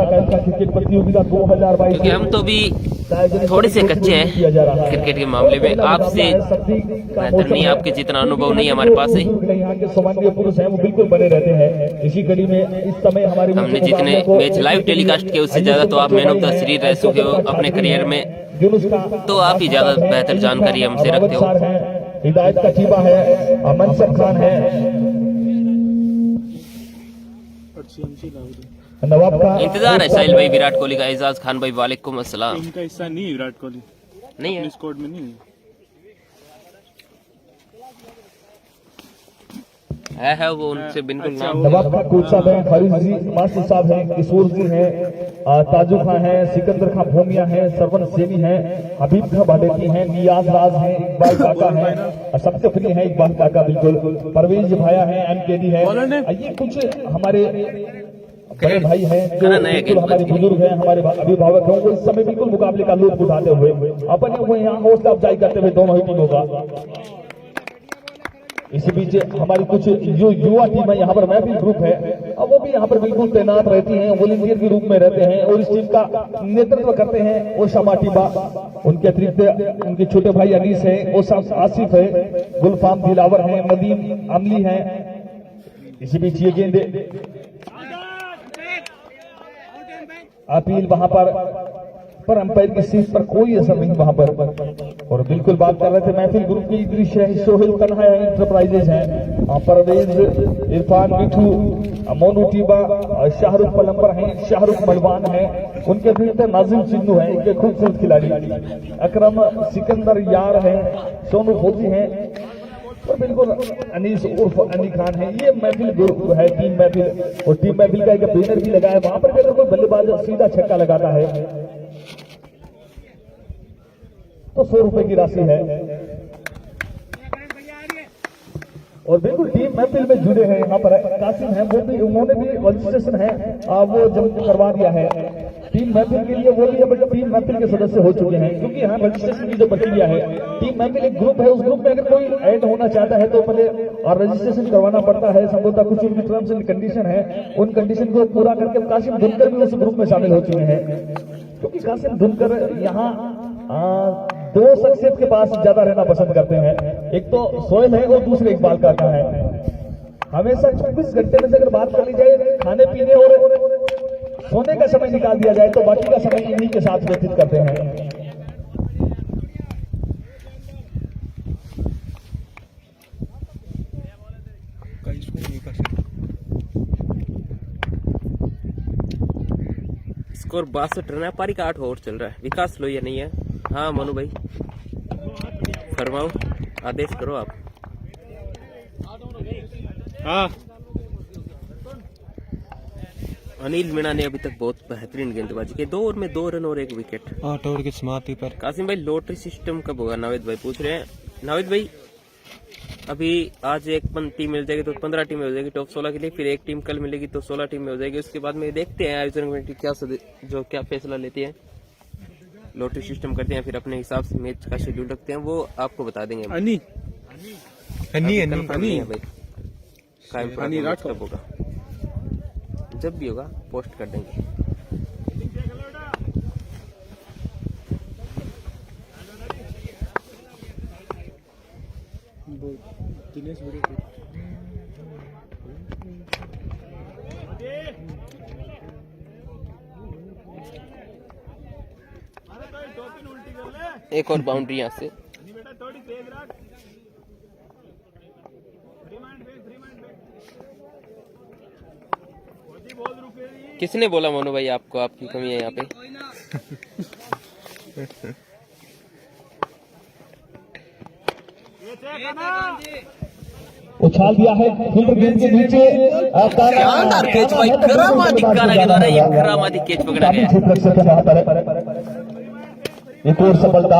क्रिकेट प्रतियोगिता 2022 क्योंकि हम तो भी थोड़े से कच्चे हैं क्रिकेट के मामले में। आपसे बेहतर नहीं, आपके जितना अनुभव नहीं हमारे पास है। यहाँ के सामान्य पुरुष हैं वो बिल्कुल बने रहते हैं। इसी कड़ी में इस समय हमारे हमने जितने मैच लाइव टेलीकास्ट किए उससे ज्यादा तो आप मैन ऑफ द सीरीज रह चुके हो अपने करियर में, तो आप ही ज्यादा बेहतर जानकारी हमसे रखते हो। हिदायत का चीबा है, मनसब खान है, नवाब का इंतजार है साहिल भाई, विराट कोहली का, एजाज खान भाई वालेकुम अस्सलाम। इनका हिस्सा नहीं है विराट कोहली, नहीं है स्क्वाड में नहीं है वो उनसे बिल्कुल नाम। नवाब का कोच साहब है, फारूक जी मास्टर साहब हैं, किशोर जी हैं, ताजू खान है, सिकंदर खान भूमिया है, सरवन सेनी है, हबीब खान भाडेती हैं, नियाज राज है, इकबाल काका है, सबसे फ्री है इकबाल काका, बिल्कुल परवेज भाया है, एमकेडी है। ये कुछ हमारे बड़े भाई हैं जो बिल्कुल हमारे बुजुर्ग हैं, हमारे अभिभावक हैं, वो इस समय बिल्कुल मुकाबले का लुत्फ उठाते हुए अपने हुए यहाँ हौसला अफजाई करते हुए दोनों ही टीमों का। इसी बीच हमारी कुछ जो युवा टीम है यहाँ पर महफिल ग्रुप है, अब वो भी यहाँ पर बिल्कुल तैनात रहती हैं, वॉलंटियर के रूप में रहते हैं और इस टीम का नेतृत्व करते हैं वो शमा टीबा। उनके अतिरिक्त उनके छोटे भाई अनीस है, वो आसिफ है, गुलफाम दिलावर है, नदीम अमली है। इसी बीच ये गेंद अपील वहां पर अंपायर की सीट पर कोई असर नहीं वहां पर। और बिल्कुल बात कर रहे थे महफिल ग्रुप की दृश्य है, सोहेल कन्हा इंटरप्राइजेज हैं, परवेज इरफान मिठू, मोनू टीबा, शाहरुख पलंबर हैं, शाहरुख मलवान है, उनके अतिरिक्त नाजिम सिन्नू है, इनके खूबसूरत खिलाड़ी, अकरम सिकंदर यार है, सोनू फौजी हैं और बिल्कुल अनीस उर्फ अनी खान है। ये महफिल ग्रुप है, टीम महफिल, और टीम महफिल का एक बैनर भी लगा है वहां पर भी। अगर कोई बल्लेबाज सीधा छक्का लगाता है तो 100 रुपए की राशि है। और बिल्कुल टीम महफिल में जुड़े हैं यहाँ पर कासिम है, वो भी उन्होंने भी रजिस्ट्रेशन है वो जब करवा दिया है टीम महफिल के लिए, वो भी अब टीम महफिल के सदस्य हो चुके हैं, क्योंकि यहाँ रजिस्ट्रेशन की जो प्रक्रिया है, टीम महफिल एक ग्रुप है, उस ग्रुप में अगर कोई ऐड होना चाहता है तो पहले रजिस्ट्रेशन करवाना पड़ता है। संभवतः कुछ उनकी टर्म्स एंड कंडीशन है, उन कंडीशन को पूरा करके कासिम धुनकर भी उस ग्रुप में शामिल हो चुके हैं, क्योंकि कासिम धुनकर यहाँ 2 शख्सियत के पास ज्यादा रहना पसंद करते हैं, एक तो सोहेल है और दूसरे इकबाल काका है। हमेशा 24 घंटे में से अगर बात कर ली जाए खाने पीने और सोने का समय निकाल दिया जाए तो बाकी का समय इन्हीं के साथ व्यतीत करते हैं। स्कोर 62 रन है। पारी का 8 ओवर चल रहा है। विकास लोहिया नहीं है। हाँ मनु भाई फरमाओ, आदेश करो आप। हाँ अनिल मीणा ने अभी तक बहुत बेहतरीन गेंदबाजी की। 2 ओवर में 2 रन और 1 विकेट। 8 ओवर की समाप्ति पर कासिम भाई लॉटरी सिस्टम कब होगा? नावेद भाई पूछ रहे हैं। नावेद भाई अभी आज एक टीम मिल जाएगी तो 15 टीम हो जाएगी टॉप 16 के लिए, फिर एक टीम कल मिलेगी तो 16 टीम हो जाएगी। उसके बाद में देखते हैं आयोजन कमेटी क्या फैसला लेती है। लॉटरी सिस्टम करते हैं, फिर अपने हिसाब से मैच का शेड्यूल रखते हैं, वो आपको बता देंगे। अनी भाई कब होगा? जब भी होगा पोस्ट कर देंगे। दिनेश बड़े एक और बाउंड्री यहाँ से। किसने बोला मोनू भाई आपको आपकी कमी है यहाँ पे? उछाल दिया है फील्डर गेंद के नीचे। शानदार कैच भाई, करामाती काना के द्वारा ये करामाती कैच पकड़ा गया। एक और सफलता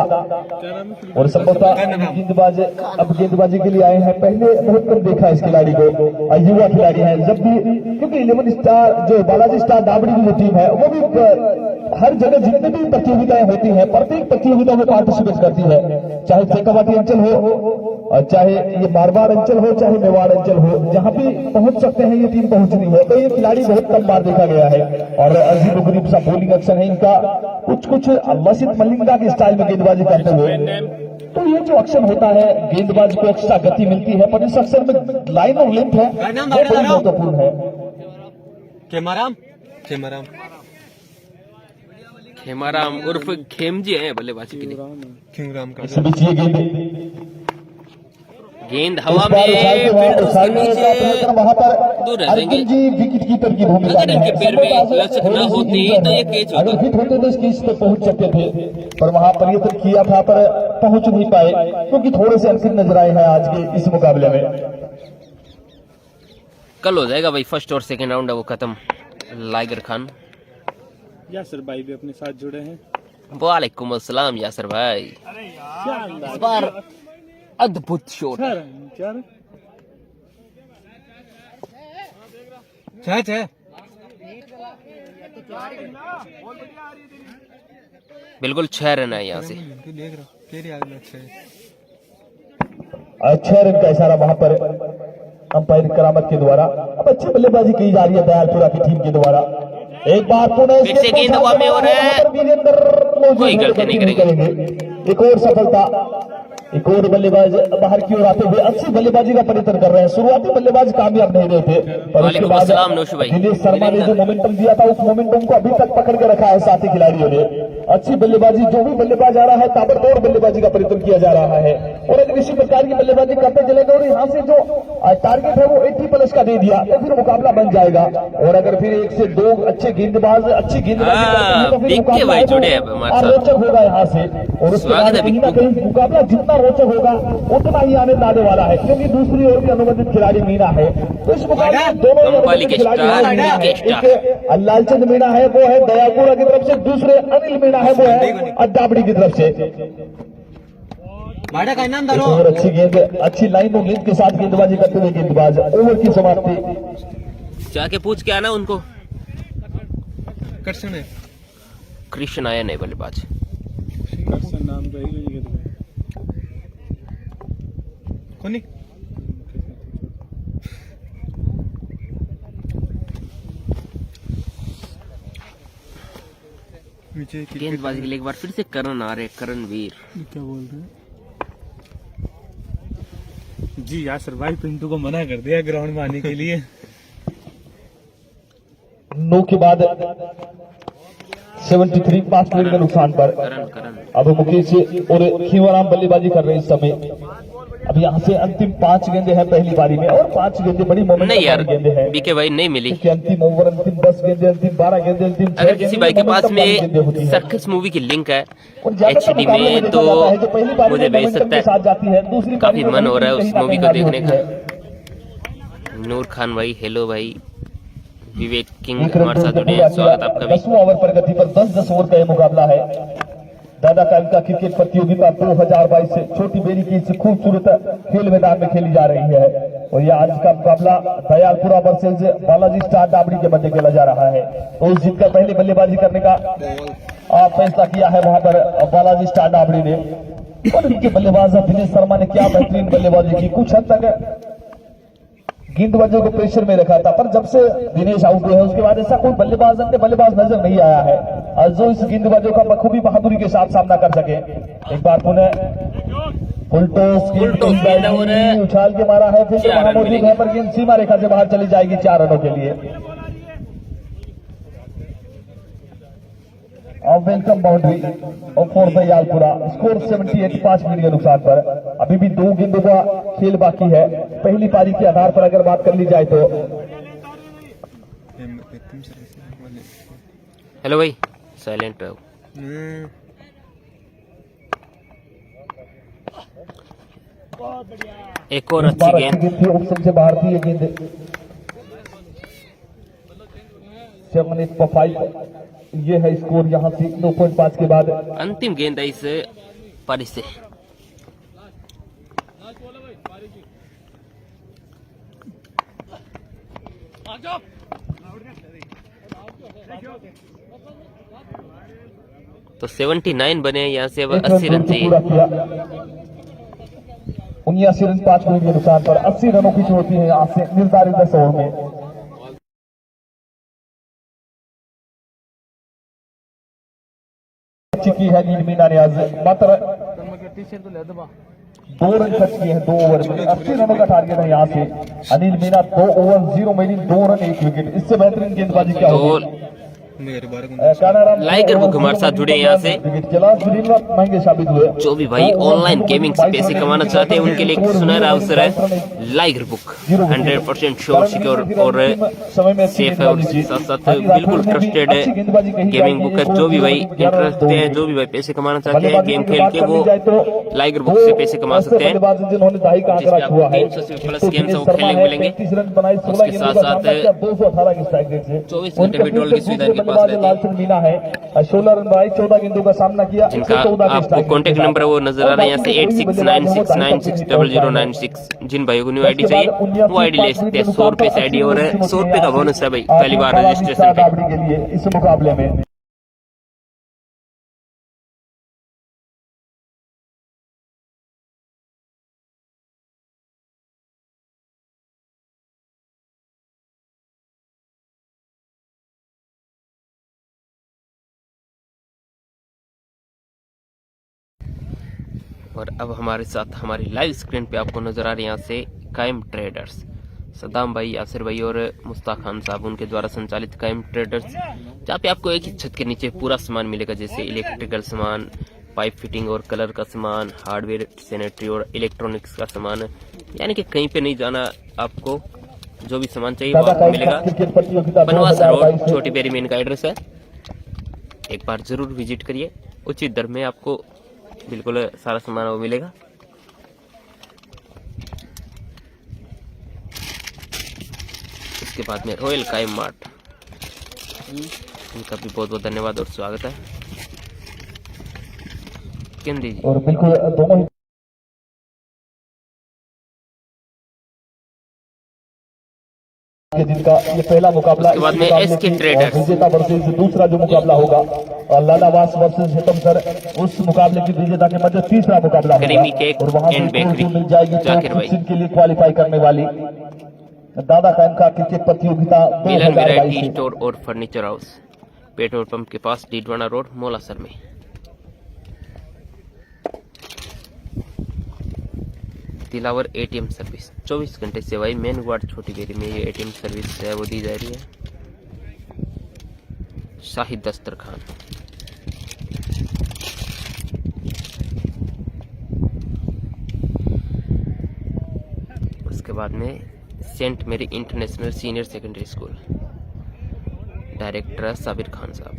और संभवतः गेंदबाज अब गेंदबाजी के लिए आए हैं। पहले बहुत कम देखा इस खिलाड़ी को, युवा खिलाड़ी है। जब भी क्योंकि 11 स्टार जो बालाजी स्टार दाबड़ी की जो टीम है वो भी हर जगह जितनी भी प्रतियोगिताएं होती है प्रत्येक प्रतियोगिता में पार्टिसिपेट करती है, चाहे शेखावाटी अंचल हो और चाहे ये मारवाड़ अंचल हो चाहे मेवाड़ अंचल हो, जहां भी पहुंच सकते हैं ये टीम पहुंचनी है। तो ये खिलाड़ी बहुत कम बार देखा गया है और अजीब गरीब सा बोलिंग एक्शन है इनका, कुछ मसीद मलिंगा के स्टाइल में गेंदबाजी करते हुए। तो ये जो एक्शन होता है गेंदबाज को एक्स्ट्रा गति मिलती है, पर इस एक्शन में लाइन और लेंथ है वो बड़ी महत्वपूर्ण है। खेमाराम उर्फ खेमजी है बल्लेबाजी के लिए। इस बीच ये गेंद हवा में फील्डर उसके नीचे वहां पर दूर रह जाएंगे। अर्जुन जी विकेट कीपर की भूमिका अगर इनके पैर में लचक न होती तो ये कैच अगर होता। फिट होते तो इस कैच तक पहुंच सकते थे, पर वहां प्रयत्न किया था पर पहुंच नहीं पाए क्योंकि थोड़े से अनफिट नजर आए हैं आज के इस मुकाबले में। कल हो जाएगा भाई, फर्स्ट और सेकंड राउंड है वो खत्म। लाइगर खान यासर भाई भी अपने साथ जुड़े हैं। वालेकुम अस्सलाम यासर भाई। इस बार अद्भुत शॉट। बिल्कुल 6 रन है यहाँ से। अच्छा रन का इशारा वहां पर अंपायर करामत के द्वारा। अब अच्छी बल्लेबाजी की जा रही है दयालपुरा की टीम के द्वारा। एक बार पुनः फिर से गेंद हवा में और कोई गलती नहीं करेंगे। एक और सफलता, एक और बल्लेबाज बाहर की ओर आते हुए अच्छी बल्लेबाजी का प्रयत्न कर रहे हैं। शुरुआती बल्लेबाज कामयाब नहीं रहे थे और उसके बाद दिनेश शर्मा ने जो मोमेंटम दिया था उस मोमेंटम को अभी तक पकड़ के रखा है साथी खिलाड़ियों ने। अच्छी बल्लेबाजी, जो भी बल्लेबाज आ रहा है ताबड़तोड़ बल्लेबाजी का प्रयत्न किया जा रहा है और अगर इसी प्रकार की बल्लेबाजी करते चलेंगे और यहाँ से जो टारगेट है वो 80+ का दे दिया तो फिर मुकाबला बन जाएगा। और अगर फिर 1 से 2 अच्छे गेंदबाज अच्छी गेंदबाजी करते हैं तो फिर मुकाबला रोचक होगा यहाँ से। और उसके बाद कहीं ना कहीं मुकाबला जितना रोचक होगा उतना ही आनंद आने वाला है क्योंकि दूसरी ओर के अनुबंधित खिलाड़ी मीना है। तो इस मुकाबले में दोनों खिलाड़ी, एक लालचंद मीना है वो है दयापुरा की तरफ से, दूसरे अनिल मीना है वो है अड्डाबड़ी की तरफ से। और अच्छी गेंद, अच्छी लाइन और लेंथ के साथ गेंदबाजी करते हुए गेंदबाज। ओवर की समाप्ति। जाके पूछ के आना उनको। कृष्ण कृष्ण आया नहीं बल्लेबाज। नाम गेंदबाजी के लिए एक बार फिर से करण आ रहे, करणवीर। क्या बोल रहे हैं जी? यासर भाई पिंटू को मना कर दिया ग्राउंड में आने के लिए। 9 के बाद 73 5 मिनट के नुकसान पर करण अब मुकेश और खीवाराम बल्लेबाजी कर रहे हैं इस समय। अब यहाँ से अंतिम 5 गेंदे हैं पहली बारी में, और 5 गेंदे बड़ी मोमेंट नहीं यार, गेंदे हैं। बीके भाई नहीं मिली। कि अंतिम ओवर, अंतिम 10 गेंदे, अंतिम 12 गेंदे, अंतिम 6 अगर किसी भाई के पास में सर्कस मूवी की लिंक है HD में तो मुझे भेज सकता है, काफी मन हो रहा है उस मूवी को देखने का। नूर खान भाई, हेलो भाई। विवेक किंग हमारे साथ जुड़े हैं, स्वागत आपका भी। 10वां ओवर प्रगति पर 10-10 ओवर का ये मुकाबला है। दादा कायम का क्रिकेट प्रतियोगिता 2022 से छोटी बेरी की इस खूबसूरत खेल मैदान में खेली जा रही है, और यह आज का मुकाबला दयालपुरा वर्सेज बालाजी स्टार डाबड़ी के मध्य खेला जा रहा है। तो उस जीतकर पहले बल्लेबाजी करने का फैसला किया है वहां पर बालाजी स्टार डाबड़ी ने, और इनके बल्लेबाज दिनेश शर्मा ने क्या बेहतरीन बल्लेबाजी की। कुछ हद तक गेंदबाजों को प्रेशर में रखा था, पर जब से दिनेश आउट हुए हैं उसके बाद ऐसा कोई बल्लेबाज नजर नहीं आया है जो इस गेंदबाजों का बखूबी बहादुरी के साथ सामना कर सके। एक बार पुनः उछाल के मारा है, फिर वहां मौजूद है, पर गेंद सीमा रेखा से बाहर चली जाएगी 4 रनों के लिए। और वेलकम बाउंड्री और फॉर दयालपुरा, स्कोर 78, 5 विकेट के नुकसान पर। अभी भी 2 गेंदों का खेल बाकी है पहली पारी के आधार पर अगर बात कर ली जाए तो। हेलो भाई, साइलेंट रहो। एक और अच्छी गेंद थी, ऑप्शन से बाहर थी ये गेंद। 7-5 ये है स्कोर यहाँ से 2.5 के बाद। अंतिम गेंद है इस पारी से। तो 79 बने, यहाँ से अब 80 रन चाहिए। 79 रन 5 विकेट के नुकसान पर 80 रनों की चुनौती है यहाँ से निर्धारित 10 ओवर में। की है नील मीना ने आज मात्र 2 रन खर्च किए हैं 2 ओवर में। 80 रनों का टारगेट है यहाँ से। अनिल मीना 2 ओवर 0 में 2 रन 1 विकेट, इससे बेहतरीन गेंदबाजी क्या होगी। लाइगर बुक हमारे साथ जुड़े यहाँ से। महंगे साबित हुए। जो भी भाई ऑनलाइन गेमिंग से पैसे कमाना चाहते हैं उनके लिए एक सुनहरा अवसर है। लाइगर बुक 100% श्योर, सिक्योर और सेफ है, और साथ साथ बिल्कुल ट्रस्टेड गेमिंग बुक है। जो भी भाई इंटरेस्ट हैं, जो भी भाई पैसे कमाना चाहते हैं गेम खेल के, वो लाइगर बुक से पैसे कमा सकते हैं। जिसमें आपको 300 से प्लस गेम्स वो खेलने को मिलेंगे। उसके साथ साथ 24 घंटे पेट्रोल की सुविधा इनके पास रहती है। मीना है 16 रन बनाई, 14 गेंदों का सामना किया। जिनका आपको कॉन्टेक्ट नंबर वो नजर आ रहा है यहाँ से 8696960096। जिन भाइयों को न्यू आईडी चाहिए वो आईडी ले सकते हैं। 100 रुपए से आईडी और 100 रुपए का बोनस है भाई पहली बार रजिस्ट्रेशन पे। के लिए इस मुकाबले में और अब हमारे साथ हमारी लाइव स्क्रीन पे आपको नजर आ रही है यहाँ से कायम ट्रेडर्स, सद्दाम भाई, यासिर भाई और मुस्ताक खान साहब, उनके द्वारा संचालित कायम ट्रेडर्स, जहाँ पे आपको एक ही छत के नीचे पूरा सामान मिलेगा, जैसे इलेक्ट्रिकल सामान, पाइप फिटिंग और कलर का सामान, हार्डवेयर, सैनिटरी और इलेक्ट्रॉनिक्स का सामान। यानी कि कहीं पे नहीं जाना, आपको जो भी सामान चाहिए वो आपको मिलेगा। बनवास रोड, छोटी बेरी में इनका एड्रेस है। एक बार जरूर विजिट करिए, उचित दर में आपको बिल्कुल सारा सामान वो मिलेगा। इसके बाद में रॉयल कायम मार्ट, इनका भी बहुत बहुत धन्यवाद और स्वागत है। दीजिए और बिल्कुल दोनों ही जिनका ये पहला मुकाबला, उसके बाद में एसके ट्रेडर्स विजेता वर्सेस दूसरा जो मुकाबला होगा, और लालावास वर्सेस हितम सर, उस मुकाबले की विजेता के मध्य तीसरा मुकाबला होगा। क्रीमी केक और वहां एंड बेकरी मिल जाएगी जाकिर भाई के लिए क्वालिफाई करने वाली दादा कायम का क्रिकेट प्रतियोगिता मिलन वैरायटी स्टोर और फर्नीचर हाउस, पेट्रोल पंप के पास, डीडवाना रोड, मोलासर में। दिलावर एटीएम सर्विस 24 घंटे सेवाएं, मेन वार्ड छोटी बेरी में ये एटीएम सर्विस है वो दी जा रही है। शाहिद दस्तरखान, उसके बाद में सेंट मेरी international senior secondary school, director Sabir Khan साहब।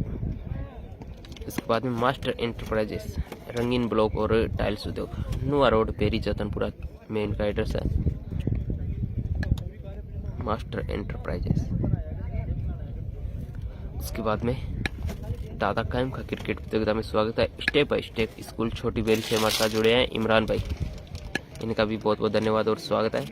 इसके बाद में मास्टर एंटरप्राइजेस रंगीन ब्लॉक और टाइल्स उद्योग, नुआ रोड, पेरी, जतनपुरा में इनका एड्रेस है। Master enterprises. उसके बाद में दादा कायम का क्रिकेट प्रतियोगिता में स्वागत है। स्टेप बाय स्टेप स्कूल छोटी बेरी से हमारे साथ जुड़े हैं इमरान भाई, इनका भी बहुत बहुत धन्यवाद और स्वागत है।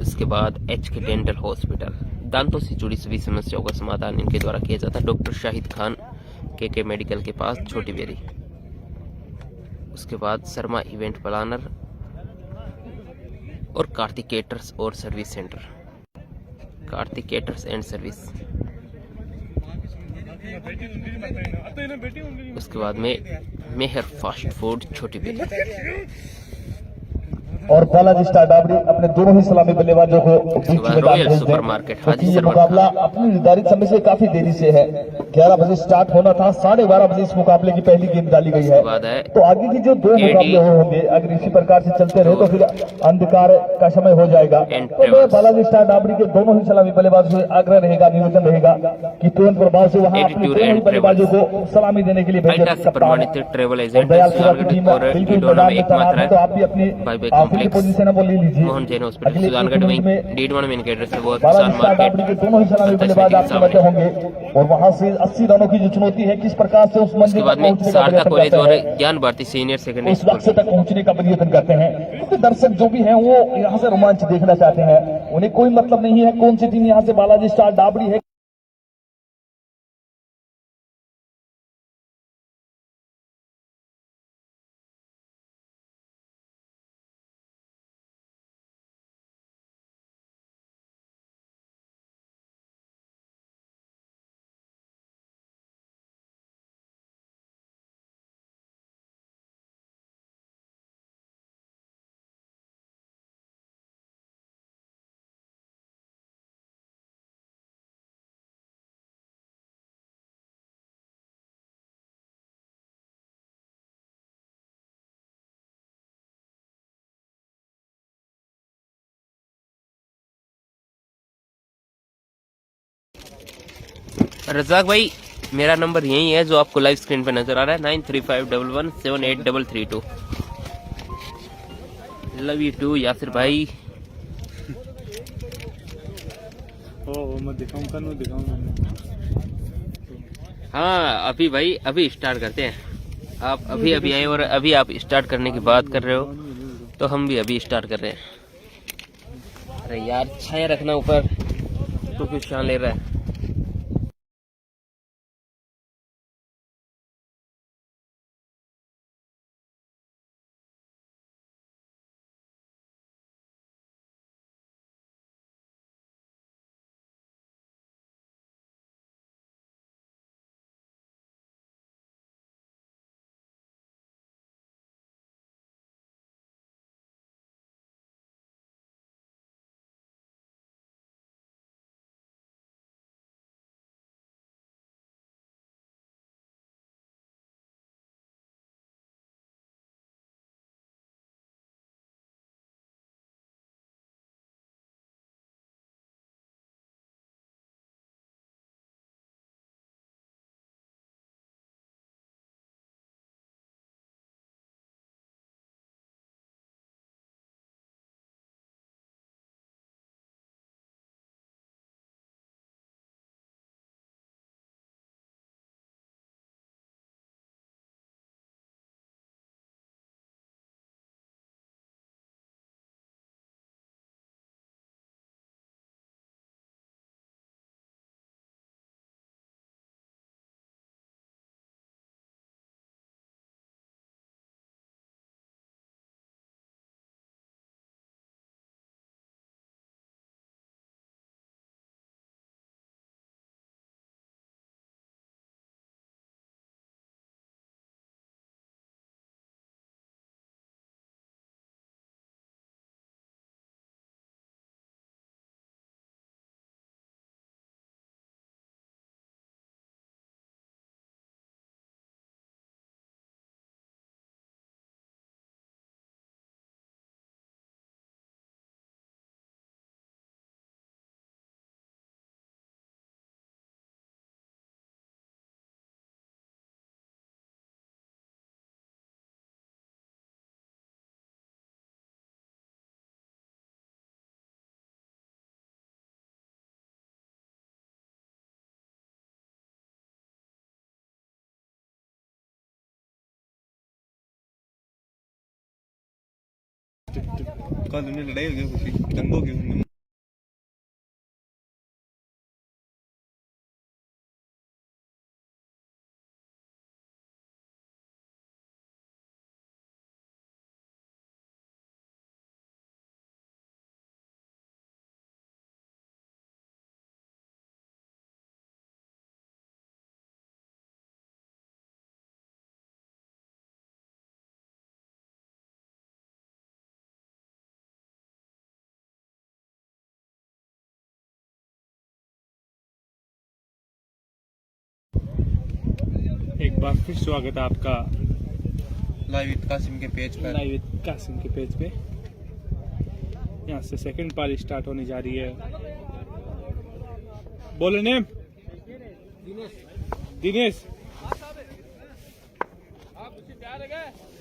उसके बाद HK डेंटल हॉस्पिटल, दांतों से जुड़ी सभी समस्याओं का समाधान इनके द्वारा किया जाता है। Doctor Shahid Khan KK medical के पास, छोटी बेरी। उसके बाद शर्मा इवेंट प्लानर और कार्तिक केटर्स और service centre, Kartik caterers and service. उसके बाद में मेहर फास्ट फूड, छोटी बेरी। और बालाजी स्टार डाबरी अपने दोनों ही सलामी बल्लेबाजों को बीच मैदान रॉयल भेज सुपरमार्केट, दें, क्योंकि हाजी ये सरवर मुकाबला अपनी निर्धारित समय से काफी देरी से है। 11 बजे स्टार्ट होना था, 12:30 बजे इस मुकाबले की पहली गेंद डाली गई है। बाद है तो आगे की जो दो मुकाबले होंगे, अगर इसी प्रकार से चलते रहे तो फिर अंधकार का समय हो जाएगा। तो मैं बालाजी स्टार डाबरी के दोनों ही सलामी बल्लेबाजों से आग्रह रहेगा, निवेदन रहेगा कि तुरंत प्रभाव से वहां अपने दोनों ही बल्लेबाजों को सलामी देने के लिए भेजें। प्रमाणित ट्रेवल एजेंट दयाल सेवा की टीम और बिल्कुल डीडवाना मैदान में में एकमात्र तैनात है, तो आप भी अपनी बाई आखिरी पोजीशन है वो ले लीजिए। मोहन जैन हॉस्पिटल अगले सुजानगढ़ 1 मिनट में में डीडवाना में इनके एड्रेस है, वो बालाजी किसान स्टार डाबरी के दोनों ही सलामी बल्लेबाज आपके मध्य होंगे और वहां से 80 रनों की जो चुनौती है, किस प्रकार से उस उसके मंजिल बाद तक में पहुंचने का शारदा प्रयत्न कॉलेज करते और हैं, ज्ञान भारती सीनियर सेकेंडरी उस लक्ष्य स्कूल। तक पहुंचने का प्रयत्न करते हैं। क्योंकि दर्शक जो भी हैं वो यहाँ से रोमांच देखना चाहते हैं, उन्हें कोई मतलब नहीं है कौन सी टीम यहाँ से बालाजी स्टार डाबरी है। रजाक भाई, मेरा नंबर यही है जो आपको लाइव स्क्रीन पे नजर आ रहा है, 9351178732। लव यू टू यासिर भाई। मैं दिखाऊंगा, मैं दिखाऊंगा। हाँ अभी भाई, अभी स्टार्ट करते हैं। आप अभी अभी आए और अभी आप स्टार्ट करने की बात कर रहे हो, तो हम भी अभी स्टार्ट कर रहे हैं। अरे यार छाया रखना ऊपर, तो क्यों शान ले रहा है। कल उन्हें लड़ाई हो गई, खुशी दंग हो गई। एक बार फिर स्वागत है आपका लाइव विद कासिम के पेज पर। लाइव विद कासिम के पेज पे। यहाँ से सेकंड पारी स्टार्ट होने जा रही है। बोले नेम दिनेश।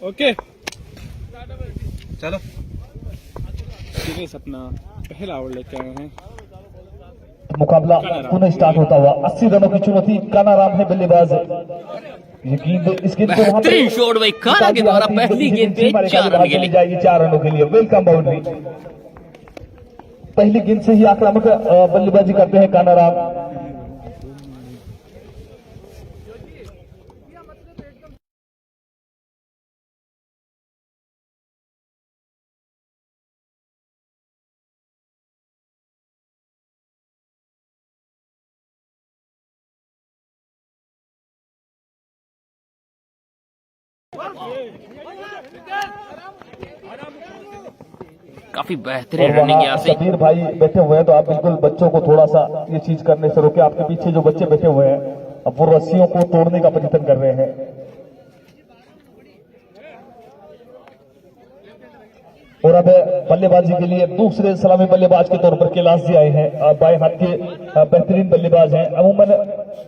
ओके चलो दिनेश अपना पहला ओवर लेके आए हैं। मुकाबला पुनः स्टार्ट होता हुआ 80 रनों की चुनौती। कानाराम है बल्लेबाज। ये गेंद इस गेंद को वहां पे बेहतरीन शॉट भाई काना के द्वारा पहली गेंद पे 4 रन के लिए जाएगी 4 रनों के लिए। Welcome boundary. पहली गेंद से ही आक्रामक बल्लेबाजी करते हैं कानाराम। काफी बेहतरीन रनिंग यहाँ से। शबीर भाई बैठे हुए हैं, तो आप बिल्कुल बच्चों को थोड़ा सा ये चीज करने से रोके। आपके पीछे जो बच्चे बैठे हुए हैं, अब वो रस्सियों को तोड़ने का प्रयत्न कर रहे हैं। और अब बल्लेबाजी के लिए दूसरे सलामी बल्लेबाज के तौर पर कैलाश जी आए हैं। बाएं हाथ के बेहतरीन बल्लेबाज हैं। अमूमन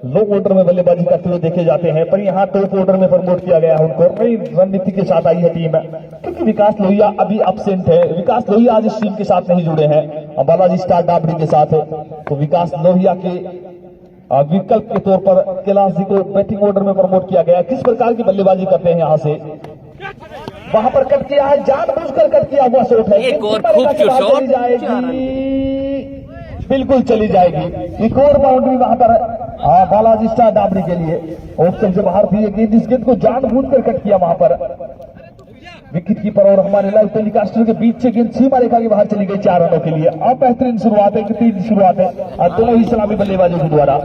लो ऑर्डर में बल्लेबाजी करते हुए देखे जाते हैं, पर यहाँ टॉप ऑर्डर में प्रमोट किया गया है उनको। नई रणनीति के साथ आई है टीम, क्योंकि विकास लोहिया अभी एब्सेंट है। विकास लोहिया आज इस टीम के साथ नहीं जुड़े हैं, बालाजी स्टार डाबरी के साथ है। तो विकास लोहिया के विकल्प के तौर पर कैलाश जी को बैटिंग ऑर्डर में प्रमोट किया गया। किस प्रकार की बल्लेबाजी करते हैं यहाँ से? वहां पर कट किया है, जानबूझकर कट किया हुआ शॉट है। एक और खूबसूरत शॉट जाएगी, बिल्कुल चली जाएगी। एक और बाउंड्री वहां पर बालाजी स्टार डाबरी के लिए। ऑप्शन से बाहर थी ये गेंद। इस गेंद को जानबूझकर कट किया वहां पर विकेट कीपर और हमारे लाइव टेलीकास्टर के बीच से गेंद सीमा रेखा के बाहर चली गई 4 रनों के लिए। अब बेहतरीन शुरुआत है, तेज शुरुआत है दोनों ही सलामी बल्लेबाजों के द्वारा।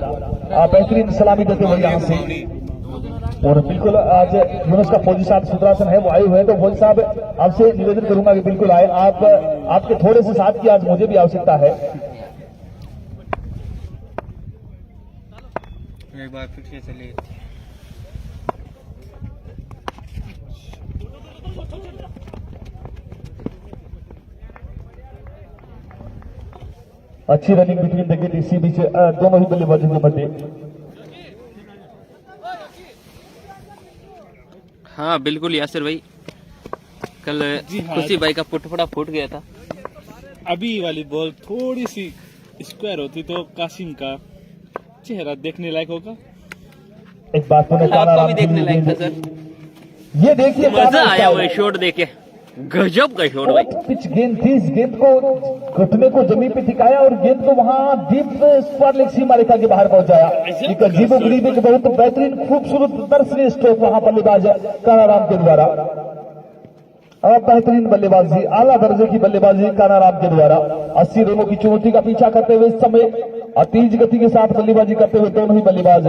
बेहतरीन सलामी देते हुए यहाँ से। और बिल्कुल आज यूनुस का फौजी साहब सुदरासन है, वो आए हुए हैं। तो फौजी साहब आपसे निवेदन करूंगा कि बिल्कुल आए। आपके थोड़े से साथ की आज मुझे भी आवश्यकता है। एक बार फिर से चलिए। अच्छी रनिंग बिटवीन द गेट। इसी बीच दोनों ही बल्लेबाजों के मध्य। हाँ बिल्कुल यासिर भाई, कल खुशी भाई का पुटफड़ा फूट गया था। अभी वाली बॉल थोड़ी सी स्क्वायर होती तो कासिम का चेहरा देखने लायक होगा। एक बात आपको भी देखने लायक था सर। ये देखिए मजा आया वो शॉट देखे, गजब का शॉट भाई। पिच गेंद थी। इस गेंद को घुटने को जमीन पे टिकाया और गेंद को वहां डीप स्क्वायर लेग सीमा रेखा के बाहर पहुंचाया। एक अजीबो गरीब एक बहुत बेहतरीन खूबसूरत दर्शनीय स्ट्रोक वहां बल्लेबाज कानाराम के द्वारा। अब बेहतरीन बल्लेबाजी, आला दर्जे की बल्लेबाजी कानाराम के द्वारा। 80 रनों की चुनौती का पीछा करते हुए इस समय तेज गति के साथ बल्लेबाजी करते हुए दोनों ही बल्लेबाज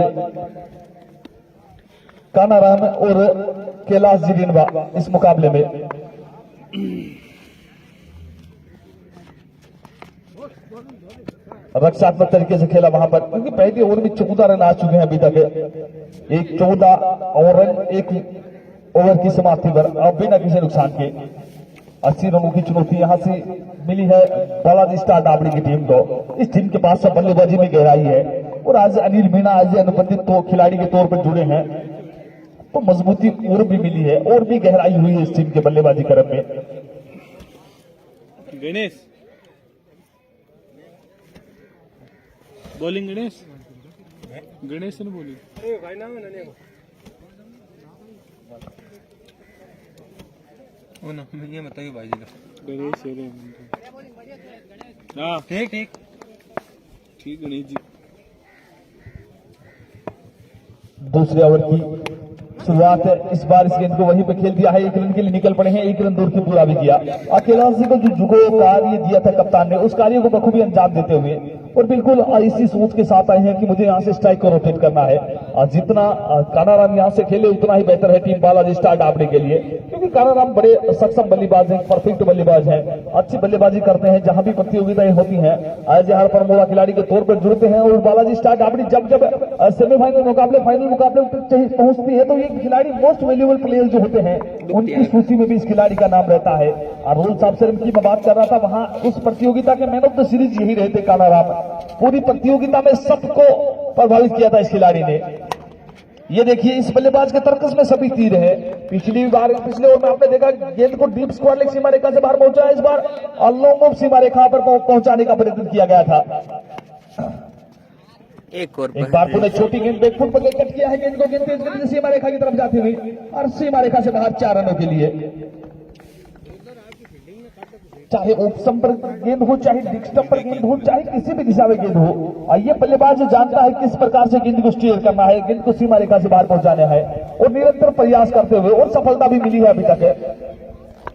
कानाराम और कैलाश जी रिनवा इस मुकाबले में। रक्षात्मक तरीके से खेला वहां पर, क्योंकि पहले ओवर में 14 रन आ चुके हैं अभी तक। एक 14 रन एक ओवर की समाप्ति पर अब बिना किसी नुकसान के 80 रनों की चुनौती यहां से मिली है बालाजी स्टार डाबरी की टीम को। इस टीम के पास सब बल्लेबाजी में गहराई है और आज अनिल मीणा आज अनुबंधित तो खिलाड़ी के तौर पर जुड़े हैं, तो मजबूती और भी मिली है और भी गहराई हुई है इस टीम के बल्लेबाजी क्रम में। गणेश बॉलिंग, गणेश ने बोली वो ना ये बताइए भाई जी गणेश है रे। हाँ ठीक ठीक ठीक गणेश जी। दूसरे ओवर की शुरुआत है। इस बार इस गेंद को वहीं पे खेल दिया है, 1 रन के लिए निकल पड़े हैं, 1 रन दूर की पूरा भी किया। अकेला सिंह को जो जुगो कार्य दिया था कप्तान ने, उस कार्य को बखूबी अंजाम देते हुए और बिल्कुल इसी सोच के साथ आए हैं कि मुझे यहाँ से स्ट्राइक को रोटेट करना है। और जितना कानाराम यहाँ से खेले उतना ही बेहतर है टीम बालाजी स्टार डाबड़े के लिए, क्योंकि कानाराम बड़े सक्षम बल्लेबाज हैं, परफेक्ट बल्लेबाज हैं, अच्छी बल्लेबाजी करते हैं जहां भी प्रतियोगिताएं होती हैं, आज यहाँ पर मोड़ा खिलाड़ी के तौर पर जुड़ते हैं। और बालाजी स्टार डाबड़ी जब जब सेमीफाइनल मुकाबले फाइनल मुकाबले पहुंचती है तो ये खिलाड़ी मोस्ट वैल्यूएबल प्लेयर जो होते हैं उनकी सूची में भी इस खिलाड़ी का नाम रहता है। और रोल साहब से की मैं बात कर रहा था, वहां उस प्रतियोगिता के मैन ऑफ द सीरीज यही रहते कानाराम। पूरी प्रतियोगिता में सबको प्रभावित किया था इस खिलाड़ी ने। ये देखिए इस बल्लेबाज के तर्कस में सभी तीर है। पिछले ओवर में आपने देखा गेंद को डीप स्क्वायर लेग सीमा रेखा से बाहर पहुंचा, इस बार लॉन्ग ऑफ सीमा रेखा पर पहुंचाने का प्रयत्न किया गया था। एक और एक बार पुनः छोटी गेंद बैकफुट पर कट किया है गेंद को, गेंद तेज गति से सीमा रेखा की तरफ जाती हुई और सीमा रेखा से बाहर 4 रनों के लिए। चाहे ऑफ संपर्क गेंद हो, चाहे डिग स्टंप पर गेंद हो, चाहे किसी भी दिशा में गेंद हो, ये बल्लेबाज जानता है किस प्रकार से गेंद को स्टीयर करना है, गेंद को सीमा रेखा से बाहर पहुंचाना है और निरंतर प्रयास करते हुए और सफलता भी मिली है अभी तक।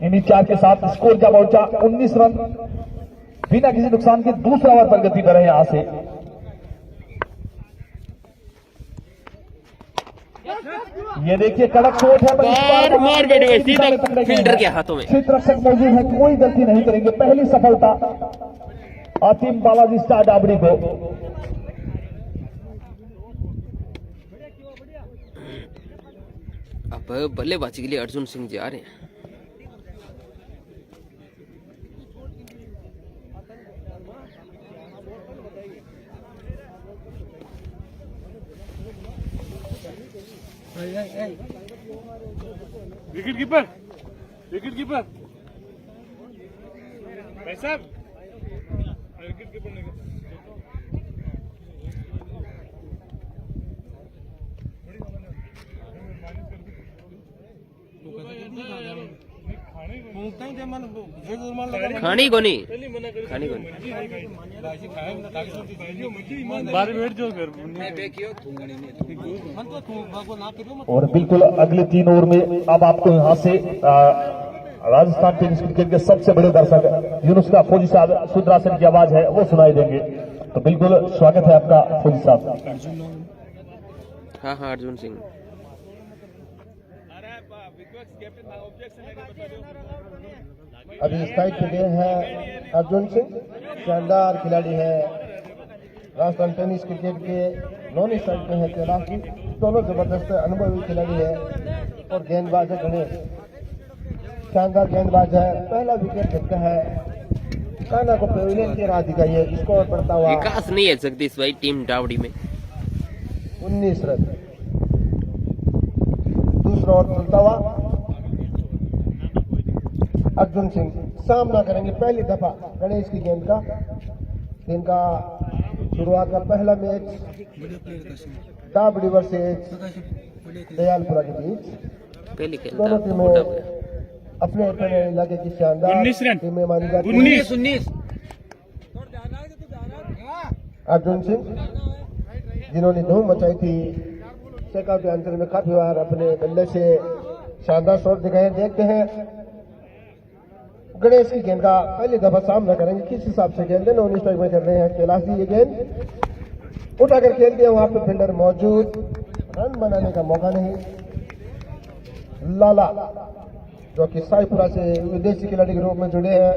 इन्हीं 4 के साथ स्कोर क्या पहुंचा 19 रन बिना किसी नुकसान के। दूसरा ओवर प्रगति पर है यहां से। ये देखिए कड़क चोट है, मार बैठे हुए सीधा फील्डर के हाथों में। क्षेत्र रक्षक मौजूद है, कोई गलती नहीं करेंगे। पहली सफलता टीम बालाजी स्टार डाबड़ी को। अब बल्लेबाजी के लिए अर्जुन सिंह जी आ रहे हैं। विकेट कीपर भाई साहब, विकेट कीपर नहीं खानी कोनी बाहर बैठ जाओ घर। और बिल्कुल अगले 3 ओवर में अब आपको यहां से राजस्थान टेनिस क्रिकेट के सबसे बड़े दर्शक यूनुस का फौजी साहब सुदरासन की आवाज है वो सुनाई देंगे। तो बिल्कुल स्वागत है आपका फौजी साहब। हाँ हाँ अर्जुन सिंह। अभी स्ट्राइक पे गए हैं अर्जुन सिंह, शानदार खिलाड़ी है। राजस्थान टेनिस क्रिकेट के नॉन स्ट्राइक पे है कैलाश जी, दोनों जबरदस्त अनुभवी खिलाड़ी है। और गेंदबाज है गणेश, शानदार गेंदबाज है। पहला विकेट झटका है, काना को पेविलियन की राह दिखाई है। स्कोर बढ़ता हुआ विकास नहीं है जगदीश भाई टीम डावड़ी में 19 रन। दूसरा ओवर चलता हुआ अर्जुन सिंह सामना करेंगे पहली दफा गणेश की गेंद का शुरुआत का पहला मैच डाबड़ी वर्सेस दयालपुरा के बीच। पहली दोनों टीमें अपने अपने इलाके की शानदार टीमें मानी जाती हैं। 19 अर्जुन सिंह जिन्होंने धूम मचाई थी शेखा के अंतर में, काफी बार अपने बल्ले से शानदार शॉट दिखाए। देखते हैं गणेश की गेंद का पहली दफा सामना करेंगे, किस हिसाब से गेंद नॉन स्ट्राइक में कर रहे हैं कैलाश जी। ये गेंद उठाकर खेल दिया, वहां पे फील्डर मौजूद, रन बनाने का मौका नहीं। लाला जो कि साईपुरा से विदेशी खिलाड़ी के रूप में जुड़े हैं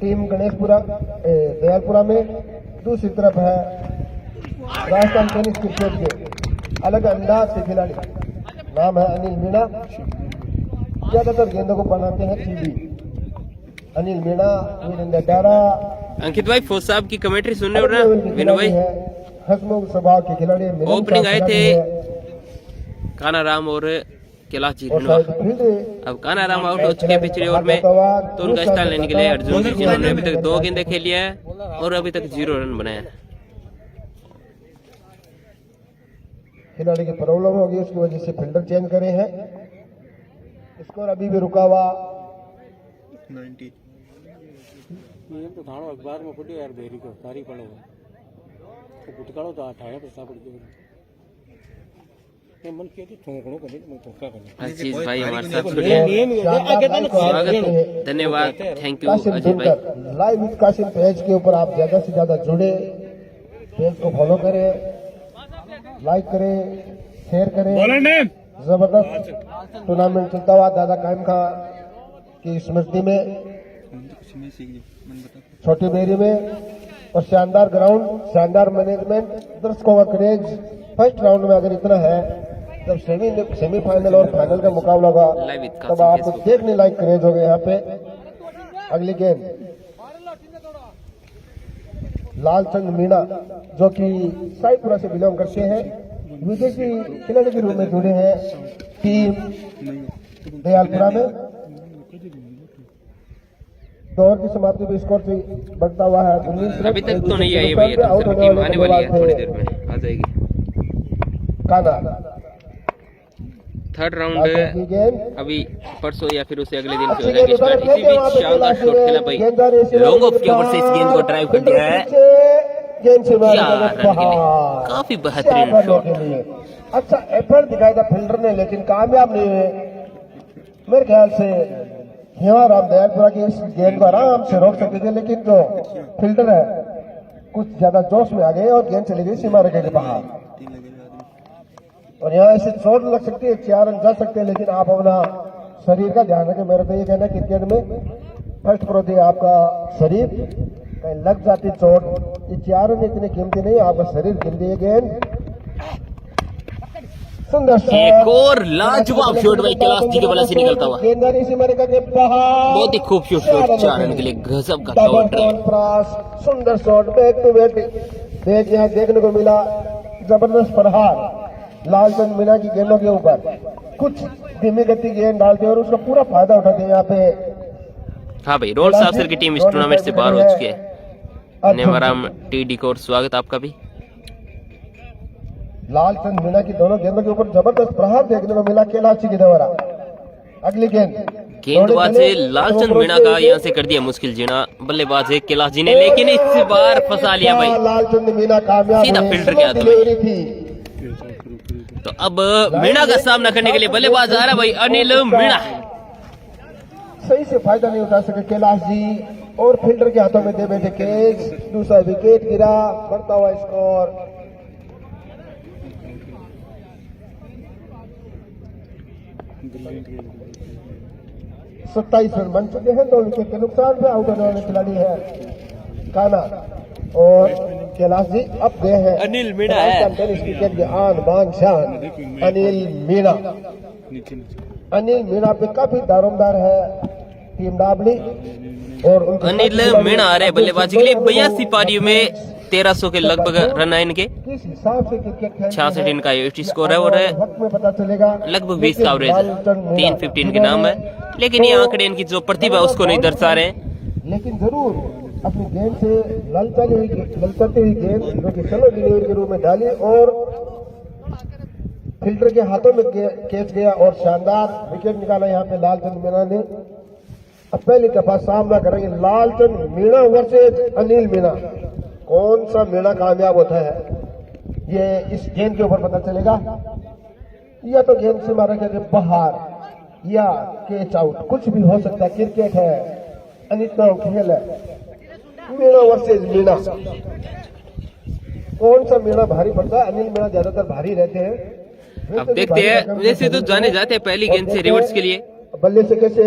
टीम गणेशपुरा दयालपुरा में। दूसरी तरफ है राजस्थान टेनिस क्रिकेट के अलग अंदाज के खिलाड़ी, नाम है अनिल मीणा। ज्यादातर गेंदों को बनाते हैं सीधी। अनिल मीणा, वीरेंद्र डारा, अंकित भाई फौज साहब की कमेंट्री सुन रहे हो ना विनू भाई? हसमुख स्वभाव के खिलाड़ी ओपनिंग आए थे कानाराम और कैलाश जी ढूंढवा। अब कानाराम आउट हो चुके पिछले ओवर में, तो उनका स्थान लेने के लिए अर्जुन सिंह जिन्होंने अभी तक 2 गेंदें खेली है और अभी तक 0 रन बनाया है। खिलाड़ी की प्रॉब्लम होगी, उसकी वजह से फील्डर चेंज करे हैं। स्कोर अभी भी रुका हुआ 90 ये तो थानो अखबार में पढ़ियो यार देरी को तारीख पढ़ो तो गुटकाड़ो तो आठाया पैसा पड़ गया ये मन के तो ठोकड़ो कर मैं ठोका कर अजीज भाई हमारे साथ जुड़े हैं। स्वागत धन्यवाद थैंक यू कासिम अजीज भाई। सुनकर लाइव विद कासिम पेज के ऊपर आप ज्यादा से ज्यादा जुड़े, पेज को फॉलो करें, लाइक करें, शेयर करें। जबरदस्त टूर्नामेंट चलता हुआ दादा कायम खां की स्मृति में मैं सीख गया मैंने बता छोटी बेरी में, और शानदार ग्राउंड, शानदार मैनेजमेंट, दर्शकों का क्रेज। फर्स्ट राउंड में अगर इतना है, जब सेमीफाइनल और फाइनल का मुकाबला होगा Live with तब Qasim आप Facebook। देखने लायक क्रेज हो गए यहाँ पे। अगली गेंद लालचंद मीणा जो कि साईपुरा से बिलोंग करते हैं, विदेशी खिलाड़ी के रूप में जुड़े हैं टीम दयालपुरा में। दौर की समाप्ति भी स्कोर से बढ़ता हुआ है। अभी तक तो नहीं आई भाई, आउट होने टीम आने वाली है थोड़ी वाले देर में आ जाएगी। काना थर्ड राउंड लालचंद की गेंद अभी परसों या फिर उससे अगले दिन से हो अच्छी जाएगी गेंद स्टार्ट। उधर इसी बीच शानदार शॉट खेला भाई लॉन्ग ऑफ के ऊपर से इस गेंद को ड्राइव कर दिया है। गेंद से मारा 4 रन के लिए काफी बेहतरीन शॉट। के लिए अच्छा एफर्ट दिखाया था फील्डर ने, लेकिन कामयाब नहीं हुए। मेरे ख्याल से हेमाराम दयालपुरा की इस गेंद को आराम से रोक सकते थे, लेकिन जो फील्डर है कुछ ज्यादा जोश में आ गए और गेंद चली गई सीमा रेखा के बाहर। और यहाँ ऐसे चोट लग सकती है, 4 रन जा सकते हैं, लेकिन आप अपना शरीर का ध्यान रखें। मेरा तो ये कहना है क्रिकेट में फर्स्ट प्रोटी आपका शरीर, कहीं लग जाती चोट, ये 4 रन इतने कीमती नहीं, आपका शरीर कीमती है। गेंद सुंदर एक और लाजवाब शॉट भाई कैलाश जी के बल्ले से निकलता हुआ। गेंदबाजी सीमा रेखा के बाहर बहुत ही खूबसूरत शॉट 4 रन के लिए गजब का शॉट है। सुंदर shot, back to back back यहाँ देखने को मिला। जबरदस्त प्रहार लालचंद मीणा की गेंदों के ऊपर, कुछ धीमी गति गेंद डालते और उसका पूरा फायदा उठाते हैं यहाँ पे। हाँ भाई रोल साफ सर की टीम इस टूर्नामेंट से बाहर हो चुकी है। नेवाराम टी को स्वागत आपका भी। लालचंद मीणा की दोनों गेंदों के ऊपर जबरदस्त प्रहार देखने को मिला कैलाश जी के द्वारा। अगली गेंदबाज है लालचंद मीणा का यहाँ से कर दिया मुश्किल जीना। बल्लेबाज है कैलाश जी ने, लेकिन इस बार फंसा लिया भाई, लालचंद मीणा कामयाब सीधा हुए। फील्डर के हाथ में। डिलीवरी थी। तो अब मीणा का सामना करने के लिए बल्लेबाज आ रहा भाई अनिल मीणा। सही से फायदा नहीं उठा सके कैलाश जी और फील्डर के हाथों में दे बैठे कैच। दूसरा विकेट गिरा, बढ़ता हुआ स्कोर 27 रन बन चुके हैं। 2 विकेट के नुकसान पे आउट होने वाले खिलाड़ी है काना और कैलाश जी अब गए हैं। अनिल मीणा है। टेनिस क्रिकेट के आन बान शान अनिल मीणा। अनिल मीणा पे काफी दारोमदार है टीम डाबली और अनिल मीणा आ रहे बल्लेबाजी के लिए 82 पारियों में 1300 के लगभग रन आए इनके। किस हिसाब से क्रिकेट 66 इनका एवरेज स्कोर है और वक्त में पता चलेगा। लगभग 20 का एवरेज है। 315 के नाम है, लेकिन ये आंकड़े इनकी जो प्रतिभा है उसको नहीं दर्शा रहे हैं। लेकिन जरूर अपनी गेंद से ललचाती हुई गेंद जो कि स्लो डिलीवरी के रूप में डाली और फील्डर के हाथों में कैच गया और शानदार विकेट निकाला यहाँ पे लालचंद मीणा ने। अब पहली दफा सामना करेंगे लालचंद मीणा वर्सेज अनिल मीणा। कौन सा मीणा कामयाब होता है ये इस गेंद के ऊपर पता चलेगा। या तो गेंद से मारा गया बाहर या कैच आउट, कुछ भी हो सकता है। क्रिकेट है, अनिता खेल है। मीणा वर्सेज मीणा, कौन सा मीणा भारी पड़ता है। अनिल मीणा ज्यादातर भारी रहते हैं। अब देखते हैं, वैसे तो जाने जाते हैं पहली गेंद से रिवर्स के लिए। बल्ले से कैसे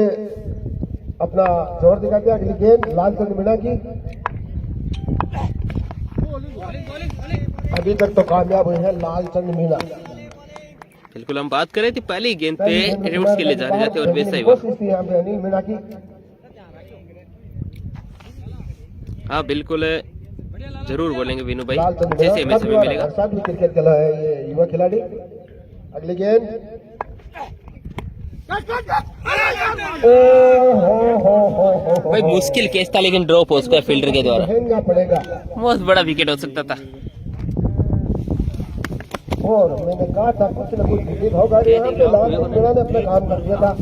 अपना जोर दिखाते हैं। अगली गेंद लालचंद मीणा की, अभी तक तो कामयाब हुए हैं लालचंद मीणा। बिल्कुल हम बात करें तो पहली गेंद पे रिवर्स के लिए जाने जाते और वैसा ही हुआ। यहाँ पे अनिल मीणा की हाँ बिल्कुल जरूर बोलेंगे विनू भाई, लालचंद जैसे हमें समय मिलेगा। साथ भी क्रिकेट खेला है ये युवा खिलाड़ी। अगली गेंद हो भाई मुश्किल केस था, लेकिन ड्रॉप हो उसका फील्डर के द्वारा। महंगा पड़ेगा बहुत बड़ा विकेट हो सकता था। और मैंने कहा था कुछ न कुछ विकेट होगा। यहाँ पे लालचंद मीणा ने अपना काम कर दिया था।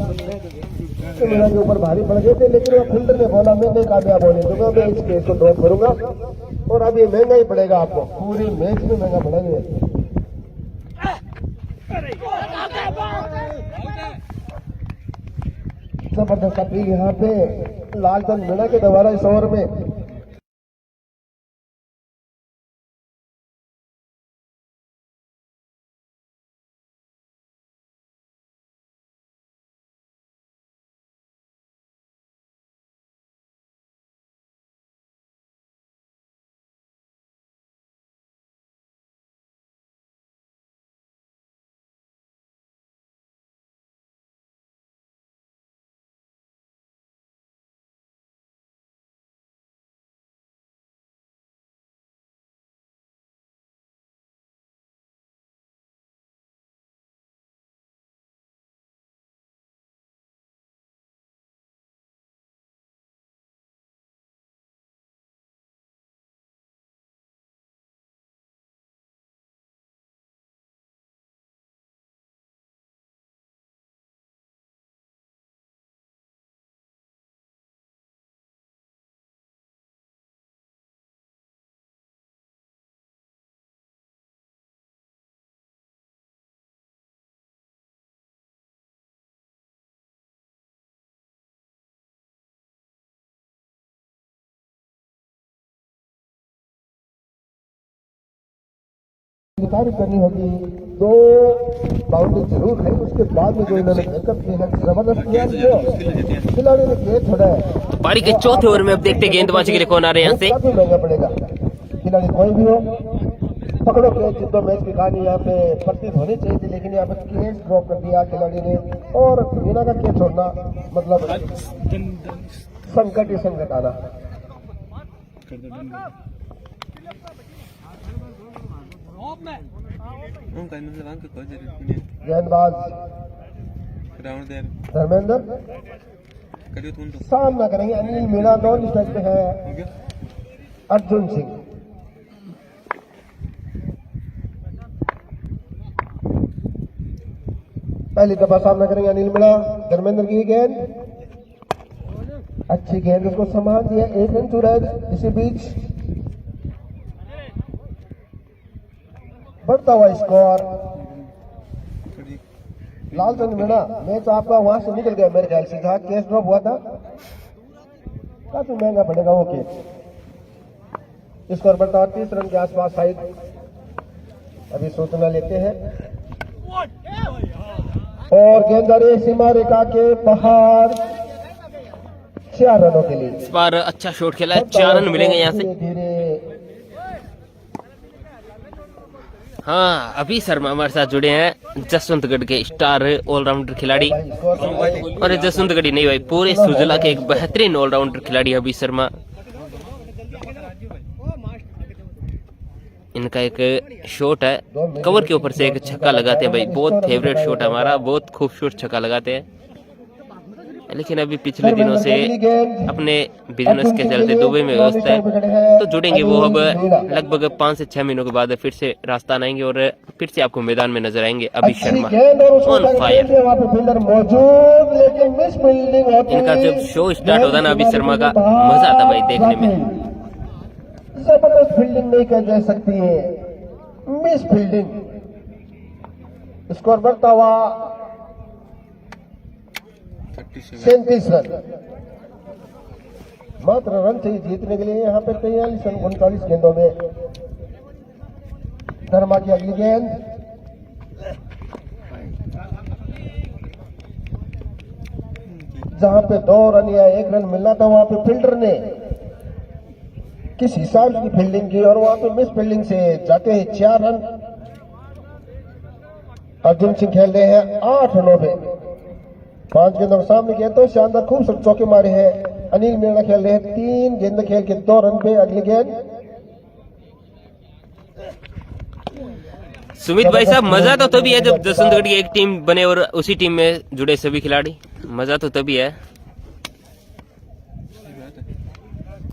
तो मेरा के ऊपर भारी पड़ गए थे, लेकिन वो फील्डर ने बोला मैं नहीं कामयाब होने दूंगा, मैं इस केस को ड्रॉप करूंगा और अब ये महंगा ही पड़ेगा आपको, पूरी मैच में महंगा पड़ेंगे। जबरदस्त अपील यहाँ पे लालचंद मीणा के द्वारा इस ओवर में। तारीफ करनी होगी, 2 बाउंड्री जरूर है, उसके बाद में जो इन्होंने बैकअप किया है जबरदस्त किया, खिलाड़ी ने खेल छोड़ा है। पारी के चौथे ओवर में अब देखते गेंदबाजी के लिए कौन आ रहे हैं यहाँ से। काफी महंगा पड़ेगा, खिलाड़ी कोई भी हो, पकड़ो कैच, जिद्दो मैच की कहानी यहाँ पे प्रतीत होनी चाहिए थी, लेकिन यहाँ पे कैच ड्रॉप कर दिया खिलाड़ी ने, और मीना का कैच छोड़ना मतलब संकट ही संकट आना। गेंदबाज धर्मेंद्र सामना करेंगे, अनिल मीणा नॉन स्ट्राइक पे है अर्जुन सिंह। पहली दफा सामना करेंगे अनिल मीणा, धर्मेंद्र की गेंद, अच्छी गेंद उसको संभाल दिया, 1 रन सूरज। इसी बीच बढ़ता हुआ स्कोर, लालचंद मीणा मैच आपका वहां से निकल गया मेरे ख्याल से, जहां कैच ड्रॉप हुआ था, काफी महंगा पड़ेगा वो कैच। स्कोर बढ़ता हुआ 30 रन के आसपास साइड। अभी सूचना लेते हैं और गेंदबाजी सीमा रेखा के बाहर 4 रनों के लिए। इस बार अच्छा शॉट खेला है, 4 रन मिलेंगे यहाँ से। धीरे हाँ, अभी शर्मा हमारे साथ जुड़े हैं, जसवंतगढ़ के स्टार ऑलराउंडर खिलाड़ी। और जसवंतगढ़ ही नहीं भाई, पूरे सुजला के एक बेहतरीन ऑलराउंडर खिलाड़ी अभी शर्मा। इनका एक शॉट है, कवर के ऊपर से एक छक्का लगाते हैं भाई, बहुत फेवरेट शॉट है हमारा, बहुत खूबसूरत छक्का लगाते हैं। लेकिन अभी पिछले दिनों से अपने बिजनेस के चलते दुबई में व्यस्त है, तो जुड़ेंगे वो अब लगभग 5 से 6 महीनों के बाद फिर से रास्ता आएंगे और फिर से आपको मैदान में नजर आएंगे। अभी शर्मा ऑन फायर। इनका जब शो स्टार्ट होता ना अभी शर्मा का, मजा आता भाई देखने में। जबरदस्त फील्डिंग नहीं कर जा सकती है, मिस फील्डिंग। स्कोर बढ़ता हुआ 37 रन, मात्र रन चाहिए जीतने के लिए यहाँ पे 43 रन 39 गेंदों में। धर्मा की अगली गेंद, जहां पे 2 रन या 1 रन मिलना था, वहां पे फील्डर ने किस हिसाब की फील्डिंग की और वहां पे मिस फील्डिंग से जाते हैं 4 रन। अर्जुन सिंह खेल रहे हैं 8 रनों पे, 5 गेंदों सामने किया तो शानदार खूबसूरत चौके मारे हैं। अनिल मीणा खेल रहे हैं 3 गेंद खेल के 2 रन पे। अगली गेंद सुमित भाई साहब, मजा तो तभी है जब जसवंतगढ़ की एक टीम बने और उसी टीम में जुड़े सभी खिलाड़ी, मजा तो तभी है।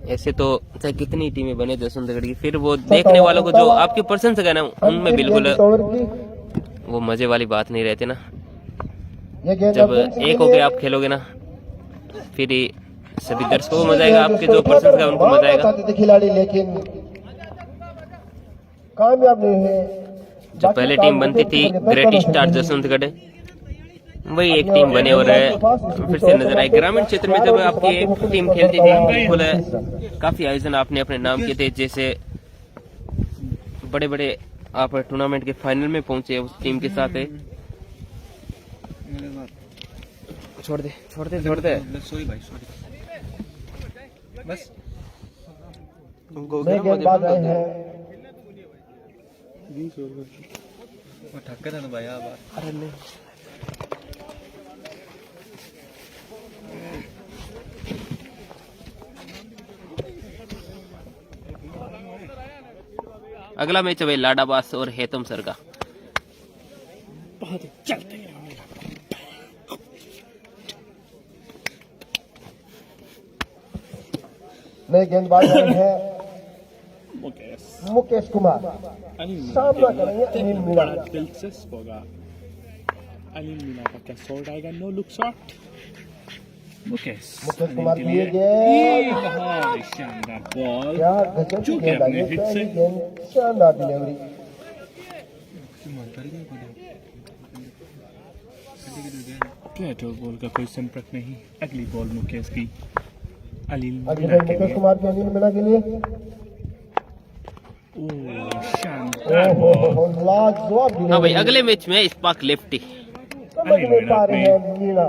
ऐसे तो चाहे कितनी टीमें बने जसवंतगढ़ की, फिर वो देखने वालों को जो आपकी प्रशंसक है ना, उनमें बिल्कुल वो मजे वाली बात नहीं रहती ना। जब एक होके आप खेलोगे ना, फिर ही सभी दर्शकों को मजा आएगा, आपके जो पर्सन का उनको मजा आएगा। थे खिलाड़ी लेकिन कामयाब नहीं है। जो पहले टीम बनती थी ग्रेट स्टार जसवंतगढ़, वही एक टीम बने और फिर से नजर आई। ग्रामीण क्षेत्र में जब आपकी एक टीम खेलती थी, बिल्कुल काफी आयोजन आपने अपने नाम किए थे, जैसे बड़े बड़े आप टूर्नामेंट के फाइनल में पहुंचे उस टीम के साथ है। छोड़ दे छोड़ दे छोड़ दे, सॉरी भाई सॉरी, बस नए गेंदबाज आए हैं। वो ठक्कर था ना भाई आप। अरे नहीं, अगला मैच है भाई लाडाबास और हेतम सर का। नए गेंदबाज आए हैं मुकेश कुमार, सामना करेंगे अनिल मीणा। दिलचस्प होगा। अनिल मीणा का क्या शॉट आएगा? No look shot. Mukesh Kumar की ये गेंद, शानदार बॉल, क्या गजब की जो गेंद आई है, हिट से। पहली गेंद शानदार डिलीवरी। प्लेटो बॉल का कोई संपर्क नहीं। अगली बॉल मुकेश की अनिल अगली मीणा बॉल के मुकेश लिए। कुमार की अनिल मीणा के लिए। ओह शानदार ओहो बॉल। लाजवाब हाँ भाई, डिलीवरी। अगले मैच में स्पार्क लेफ्टी। समझ नहीं पा रहे हैं मीणा,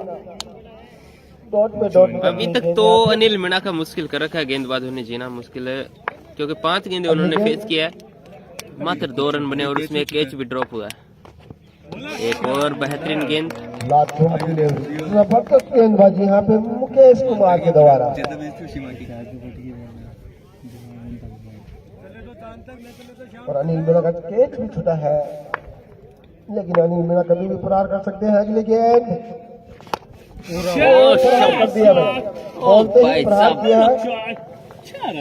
डॉट पे डॉट। अभी तक तो अनिल मीणा का मुश्किल कर रखा है, गेंदबाजों ने जीना मुश्किल है, क्योंकि 5 गेंदे उन्होंने फेस किया है, मात्र 2 रन बने और उसमें एक कैच भी ड्रॉप हुआ है। एक और बेहतरीन गेंद, लाजवाब डिलीवरी, जबरदस्त गेंदबाजी यहाँ पे मुकेश कुमार के द्वारा। ज्यादा बेइज्जती हुई सीमा की। और अनिल मीणा का कैच भी छूटा है, लेकिन अनिल मीणा कभी भी फरार कर सकते हैं। अगली गेंद फरार कर दिया भाई, बोलते ही फरार किया है।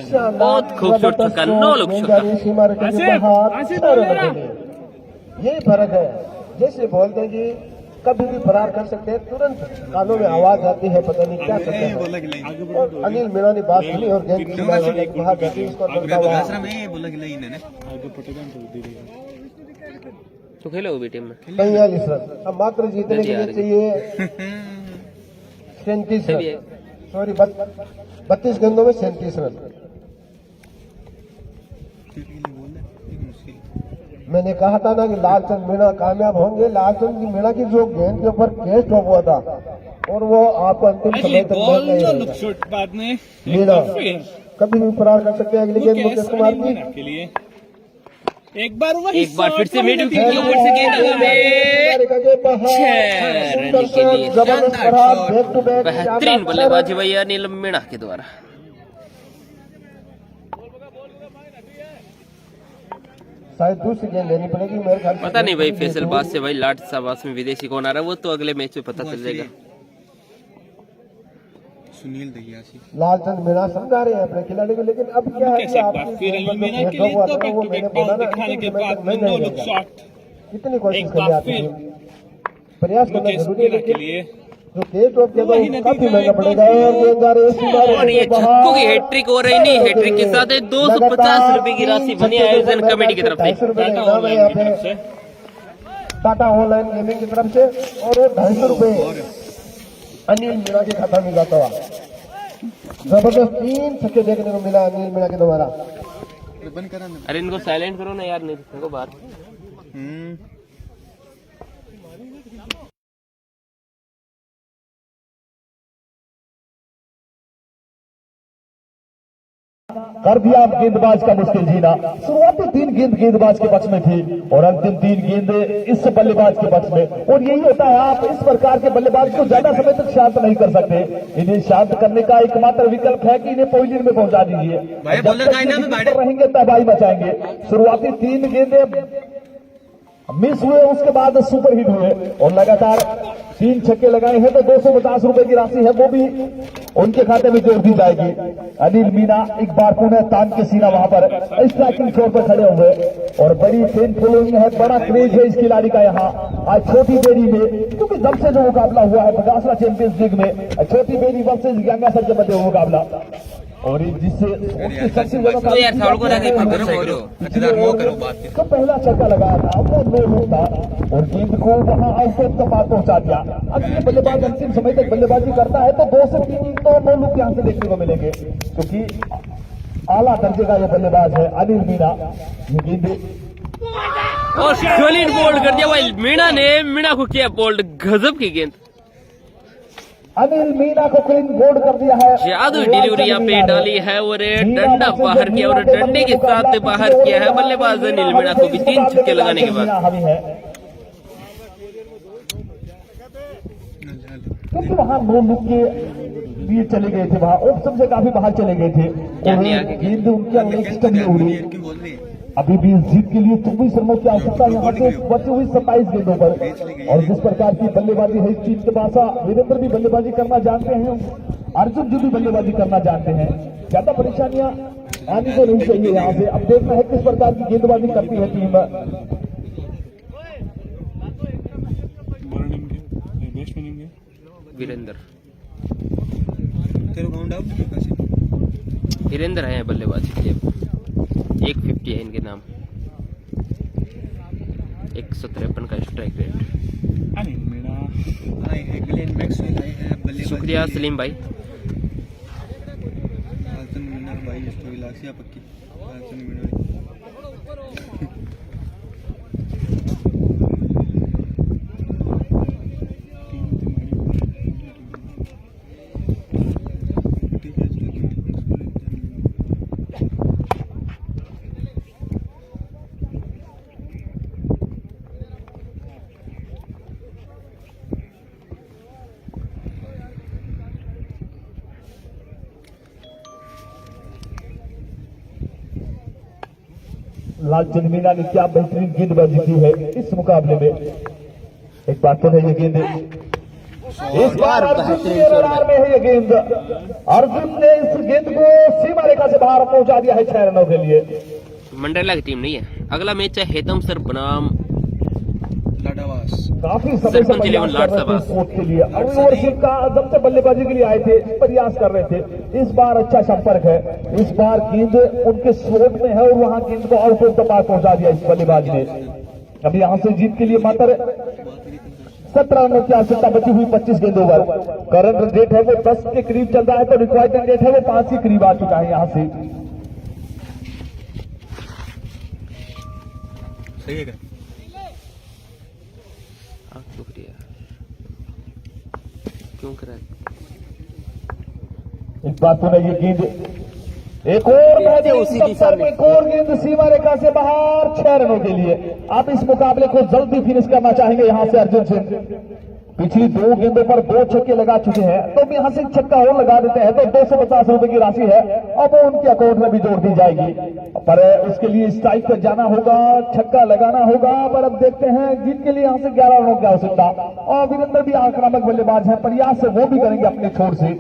शानदार, बहुत खूबसूरत छक्का, नो लुक गेंद छक्का। जा रही है सीमा रेखा के बाहर, 6 रन के लिए। यही फर्क है, जैसे बोलते हैं कि कभी भी फरार कर सकते हैं, तुरंत कानों में आवाज आती है, पता नहीं क्या करते बोला कि हैं। नहीं, और अनिल मीणा ने बात सुनी और गेंद सीमा रेखा के बाहर जाती है, इसको मैं दर्जा तो हुआ। घासरा में बोला कि नहीं इन्होंने। तो खेलो वो भी टीम में। 45 रन, अब मात्र जीतने के लिए चाहिए 37 सही है। रन, सॉरी 32 गेंदों में 37 रन। मैंने कहा था ना कि लालचंद मीणा कामयाब होंगे। लालचंद मीणा की जो गेंद के ऊपर केस ड्रॉप हुआ था और वो आपको अंतिम समय तक बॉल नहीं नो रहेगा। लुक शॉट बाद में मीणा कभी भी फरार कर सकते हैं। अगली गेंद मुकेश कुमार की, के लिए एक बार वही एक बार फिर से शॉट, मिड वही विकेट की ओर से गेंद आगे में। रेखा के बाहर, 6 रन सुंदर के लिए शॉट, जबरदस्त फरार, बैक टू बैक, बेहतरीन बल्लेबाजी भाई अनिल मीणा के द्वारा। शायद दूसरी गेंद लेनी पड़ेगी मेरे ख्याल से। पता नहीं भाई फैसलबाज से भाई लाट शाबाश में विदेशी कौन आ रहा है, वो तो अगले मैच में पता चल जाएगा। सुनील दहियासी। लालचंद मीणा समझा रहे हैं अपने खिलाड़ी को, लेकिन अब क्या है कि कैसे आपकी फिर गेंद अनिल में मीणा जो के ड्रॉप लिए हुआ दो था ना, वो बैक टू मैंने बैक बोला बॉल ना, दिखाने के अंतिम समय बाद तक में नहीं नो लुक रहेगा। शॉट कितनी कोशिश एक करनी बार आती है, फिर प्रयास करना मुकेश जरूरी है, मीणा के लेकिन लिए जो तेज ड्रॉप किया वही था नतीजा काफी महंगा एक बार पड़ेगा। फिर। और गेंद जा रही है सीमा रेखा और ये के बाहर। छक्कों की हैट्रिक हो रही नहीं, हैट्रिक के साथ 250 रुपए की राशि बनी आयोजन कमेटी की तरफ से। 250 रुपए टाटा इनाम है यहाँ ऑनलाइन की पे तरफ से। टाटा ऑनलाइन गेमिंग की तरफ से, और 250 रुपए अनिल मीणा के खाता में जाता हुआ। जबरदस्त 3 छक्के देखने को मिला अनिल मीणा के द्वारा। बंद करा ना। अरे इनको साइलेंट करो ना यार, नहीं देखो बाहर। कर दिया अब गेंदबाज का मुश्किल जीना। शुरुआती 3 गेंद गेंदबाज के पक्ष में थी और अंतिम 3 गेंद इस बल्लेबाज के पक्ष में। और यही होता है, आप इस प्रकार के बल्लेबाज को ज्यादा समय तक शांत नहीं कर सकते। इन्हें शांत करने का एकमात्र विकल्प है कि इन्हें पॉइंट में पहुंचा दीजिए। भाई जब बॉलर तक का इनाम है, ये रहेंगे तबाही मचाएंगे। शुरुआती 3 गेंदें मिस हुए, उसके बाद सुपर हिट हुए और लगातार 3 छक्के लगाए हैं तो 250 रुपए की राशि है वो भी उनके खाते में जोड़ दी जाएगी। अनिल मीना एक बार पुनः तान के सीना वहां पर स्ट्राइकिंग फ्लोर पर खड़े हुए और बड़ी फैन फॉलोइंग है, बड़ा क्रेज है इस खिलाड़ी का यहाँ आज छोटी बेरी में, क्योंकि जब से जो मुकाबला हुआ है बगासला चैंपियंस लीग में छोटी बेरी वर्सेज गंगा सर के मध्य मुकाबला और जिससे उसकी सबसे ज्यादा यार साउल को रखे पकड़ो बोलो तो पहला छक्का लगाया था वो नो लुक था और गेंद को वहां आउटसाइड का पार पहुंचा दिया। अब ये बल्लेबाज अंतिम समय तक बल्लेबाजी करता है तो 2 से 3 तो नो लुक यहां से देखने को मिलेंगे, क्योंकि आला दर्जे का ये बल्लेबाज है अनिल मीना। ये गेंद और क्लीन बोल्ड कर दिया भाई मीना ने, मीना को किया बोल्ड, गजब की गेंद। अनिल मीना को क्लीन बोल्ड कर दिया है, जादू डिलीवरी यहाँ पे डाली है और डंडा बाहर किया और डंडे के साथ बाहर किया है बल्लेबाज अनिल मीना को भी 3 छक्के लगाने के बाद। क्योंकि वहां नो लुक के लिए चले गए थे, वहां ऑप्शन से काफी बाहर चले गए थे और गेंद उनके सिस्टम में उड़ी। अभी भी इस जीत के लिए 24 रनों की आवश्यकता है यहाँ से बचे हुई 27 गेंदों पर और जिस प्रकार की बल्लेबाजी है टीम के पास वीरेंद्र भी बल्लेबाजी करना जानते हैं, अर्जुन जी भी बल्लेबाजी करना जानते हैं, ज्यादा परेशानियां आनी तो नहीं चाहिए यहाँ से। अब देखना है किस प्रकार की गेंदबाजी करती है टीम। वीरेंद्र है बल्लेबाजी के लिए 150 है इनके नाम, 153 का स्ट्राइक रेट। अनिल मीना आए हैं, ग्लेन मैक्सवेल आए हैं बल्लेबाजी। शुक्रिया सलीम भाई। अर्जुन मीना भाई इसको इलासिया पक्की अर्जुन मीना लालचंद मीना ने क्या बेहतरीन गेंदबाजी की है इस मुकाबले में। एक बात तो है ये गेंद इस बार अर्जुन के रडार में है, ये गेंद अर्जुन ने इस गेंद को सीमा रेखा से बाहर पहुंचा दिया है 6 रनों के लिए। मंडला की टीम नहीं है। अगला मैच है हेतम सर बनाम लाडावास। काफी समय से सरपंच प्रयास 11 कर रहे थे स्पोर्ट के लिए, अभी ओवरसीज का जब से बल्लेबाजी के लिए आए थे प्रयास कर रहे थे। इस बार अच्छा संपर्क है, इस बार गेंद उनके स्लोट में है और वहां गेंद को आउट ऑफ द पार पहुंचा दिया इस बल्लेबाज ने। अभी यहां से जीत के लिए मात्र 17 रनों की आवश्यकता बची हुई 25 गेंदों पर। करंट रेट है वो 10 के करीब चल रहा है तो रिक्वायर्ड रेट है वो 5 के करीब आ चुका है यहां से। सही है क्यों करा इस बात को ये गेंद एक और गेंद सीमा रेखा से बाहर 6 रनों के लिए। आप इस मुकाबले को जल्दी फिनिश करना चाहेंगे यहां से अर्जुन सिंह। पिछली 2 गेंदों पर 2 छक्के लगा चुके हैं तो अब यहां से छक्का और लगा देते हैं तो 250 रुपए की राशि है अब वो उनके अकाउंट में भी जोड़ दी जाएगी। पर उसके लिए स्ट्राइक पर जाना होगा, छक्का लगाना होगा। पर अब देखते हैं जीत के लिए यहां से 11 रनों की आवश्यकता और वीरेंद्र भी आक्रामक बल्लेबाज है, प्रयास से वो भी करेंगे अपने छोर से।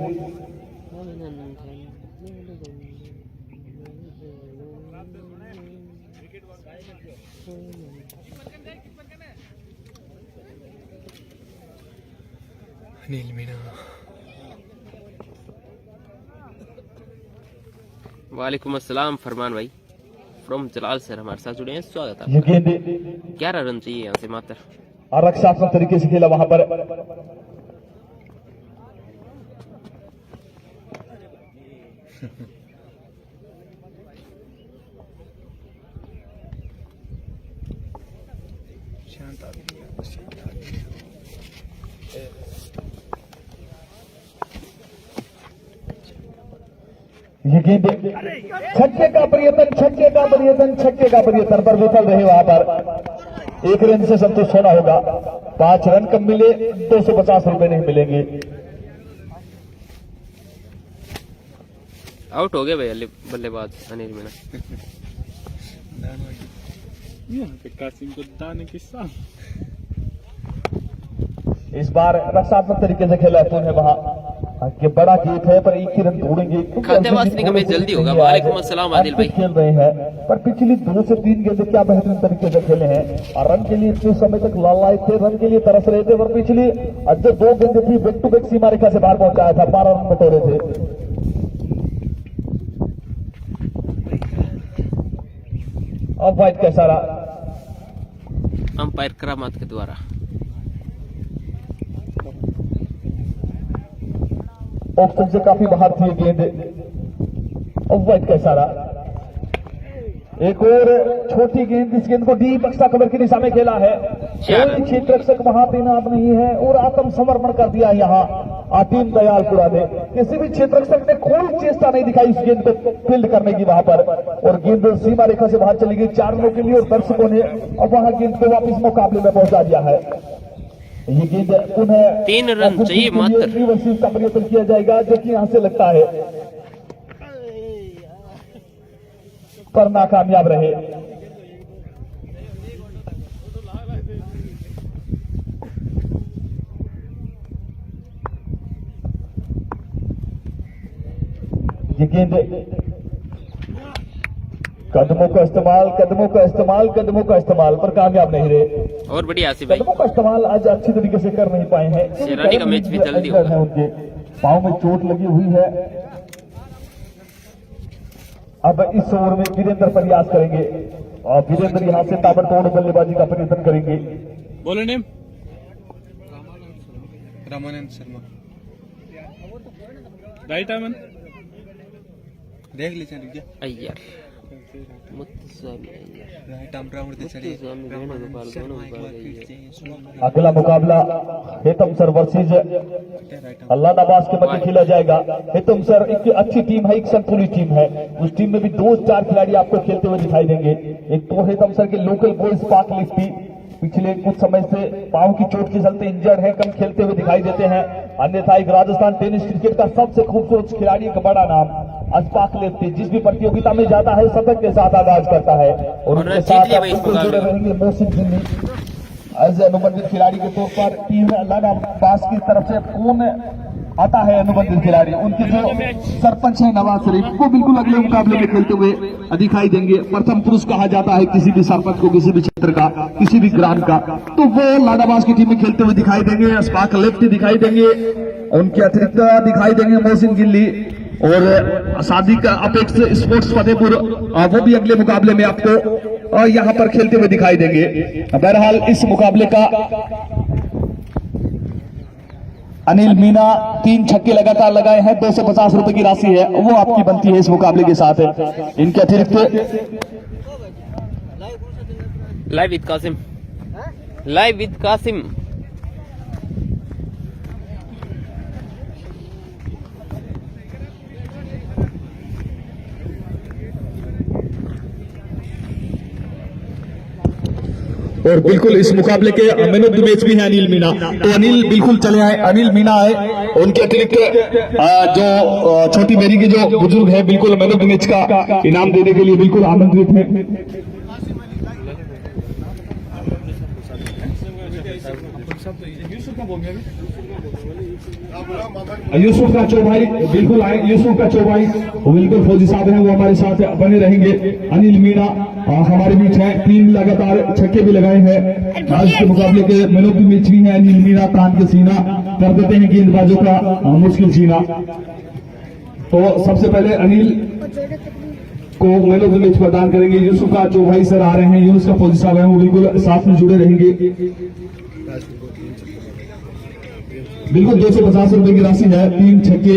अनिल मीना। वालेकुम अस्सलाम फरमान भाई फ्रॉम जलाल सर हमारे साथ जुड़े हैं, स्वागत है। ये गेंद 11 रन चाहिए यहाँ से मात्र। रक्षात्मक तरीके से खेला वहां पर। शांत आदमी ये गेंद छक्के का प्रयत्न, छक्के का प्रयत्न, छक्के का प्रयत्न पर विफल रहे वहां पर। 1 रन से संतुष्ट होना होगा। 5 रन कम मिले 250 रुपए नहीं मिलेंगे। आउट हो गए भाई बल्लेबाज अनिल मीना। यहाँ पे कासिम को दाने के साथ इस बार रक्षात्मक तरीके से खेला है तूने वहाँ कि बड़ा जीत है पर एक ही रन तोड़ेंगे। खातेवासनी का मैच जल्दी होगा। वालेकुम अस्सलाम आदिल भाई। खेल रहे हैं पर पिछली 2 से 3 गेंदें क्या बेहतरीन तरीके से खेले हैं और रन के लिए इतने समय तक लालायित थे, रन के लिए तरस रहे थे। और पिछली जो 2 गेंदें थी बैक टू बैक सीमा रेखा से बाहर पहुंचाया था, 12 रन में तोड़े थे। अब वाइड का इशारा अंपायर करामात के द्वारा। ऑप्शन से काफी बाहर थी गेंद। अब वाइड का इशारा, एक और छोटी गेंद, इस गेंद को डीप एक्स्ट्रा कवर की दिशा में खेला है। कोई क्षेत्र रक्षक वहां तैनात नहीं है और आत्मसमर्पण कर दिया यहाँ टीम दयालपुरा ने। किसी भी क्षेत्र रक्षक ने कोई चेष्टा नहीं दिखाई इस गेंद को फील्ड करने की वहां पर, और गेंद सीमा रेखा से बाहर चली गई 4 रनों के लिए। और दर्शकों ने अब वहां गेंद को वापिस मुकाबले में पहुंचा दिया है। ये गेंद पुनः 3 रन चाहिए मात्र। रिवर्सिव का प्रयत्न किया जाएगा जो कि यहां से लगता है पर नाकामयाब रहे। ये गेंद कदमों का इस्तेमाल पर कामयाब नहीं रहे। और बढ़िया आसिफ भाई। कदमों का इस्तेमाल आज अच्छी तरीके से कर नहीं पाए हैं। शेरानी का मैच भी जल्दी होगा। है उनके पांव में चोट लगी हुई है। अब इस ओवर में वीरेंद्र प्रयास करेंगे और वीरेंद्र यहां से ताबड़तोड़ बल्लेबाजी का प्रयत्न करेंगे। बोलो नेम। रामानंद शर्मा। राइट आमन देख लीजिए रुक जा। Iyer Muthuswamy Iyer. Right arm round दे चले। मुत्तस्वामी वेणुगोपाल दोनों गोपाल अय्यर। अगला मुकाबला हेतम सर वर्सेज अल्लाह नवाज के मध्य खेला जाएगा। हेतम सर एक अच्छी टीम है, एक संतुलित टीम है। उस टीम में भी 2-4 खिलाड़ी आपको खेलते हुए दिखाई देंगे। एक तो हेतम सर के लोकल बॉयज पाक लिफ्टी पिछले कुछ समय से पांव की चोट के चलते इंजर्ड है, कम खेलते हुए दिखाई देते हैं। अन्यथा एक राजस्थान टेनिस क्रिकेट का सबसे खूबसूरत खिलाड़ी, एक बड़ा नाम अशफाक लेफ्टी, जिस भी प्रतियोगिता में जाता है शतक के साथ आगाज करता है। और उनके साथ जुड़े रहेंगे मोहसिन जिन्नी एज अनुबंधित खिलाड़ी के तौर पर। टीम अल्लाह नवाज की तरफ से कौन आता है अनुबंधित खिलाड़ी? उनके जो सरपंच है नवाज शरीफ, को बिल्कुल अगले मुकाबले में खेलते हुए दिखाई देंगे। प्रथम पुरुष कहा जाता है किसी भी सरपंच को, किसी भी क्षेत्र का, किसी भी ग्राम का, तो वो लाडाबाज की टीम में खेलते हुए दिखाई देंगे। अशफाक लेफ्टी दिखाई देंगे, उनके अतिरिक्त दिखाई देंगे मोहसिन गिल्ली और शादी का अपेक्स स्पोर्ट्स फतेहपुर, वो भी अगले मुकाबले में आपको यहाँ पर खेलते हुए दिखाई देंगे। बहरहाल इस मुकाबले का अनिल मीना 3 छक्के लगातार लगाए हैं। 250 रुपए की राशि है वो आपकी बनती है इस मुकाबले के साथ। इनके अतिरिक्त लाइव विद कासिम। और बिल्कुल इस मुकाबले के मैन ऑफ द मैच भी है अनिल मीना, तो अनिल बिल्कुल चले आए, अनिल मीना आए। उनके अतिरिक्त जो छोटी मेरी के जो बुजुर्ग है बिल्कुल मैन ऑफ द मैच का इनाम देने के लिए बिल्कुल आमंत्रित है। यूसुफ का चौभाई बिल्कुल आए, यूसुफ का चौभाई बिल्कुल फौजी साहब हैं, वो हमारे साथ बने रहेंगे। अनिल मीना हमारे बीच है, 3 लगातार छक्के भी लगाए हैं। आज के मुकाबले के मैन ऑफ द मैच भी है अनिल मीना। तान के सीना कर देते हैं गेंदबाजों का मुश्किल सीना। तो सबसे पहले अनिल को मैन ऑफ द मैच प्रदान करेंगे। यूसुफ का चौभाई सर आ रहे हैं, यूसुफ का फौजी साहब हैं, वो बिल्कुल साथ में जुड़े रहेंगे। बिल्कुल 250 रुपए की राशि है 3 छक्के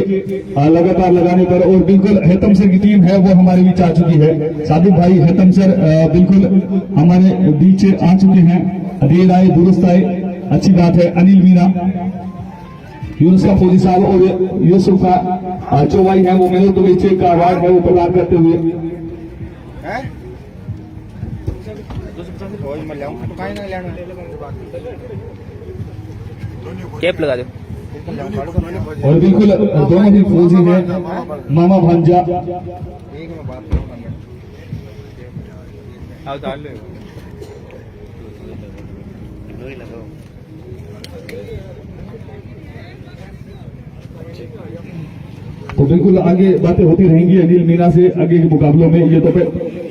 लगातार लगाने पर। और बिल्कुल हेतम सर की टीम है वो हमारे बीच आ चुकी है। सादिक भाई हेतम सर बिल्कुल हमारे बीच आ चुके हैं। रेड आए, दुरुस्त आए, अच्छी बात है। अनिल मीना, यूनुस का फौजी साहब और यूसुफ का चौभाई है वो मैन ऑफ द मैच का अवार्ड है वो प्रदान करते हुए। कैप लगा दो। और बिल्कुल दोनों भी फौजी हैं, मामा भांजा। तो बिल्कुल आगे बातें होती रहेंगी अनिल मीना से आगे के मुकाबलों में। ये तो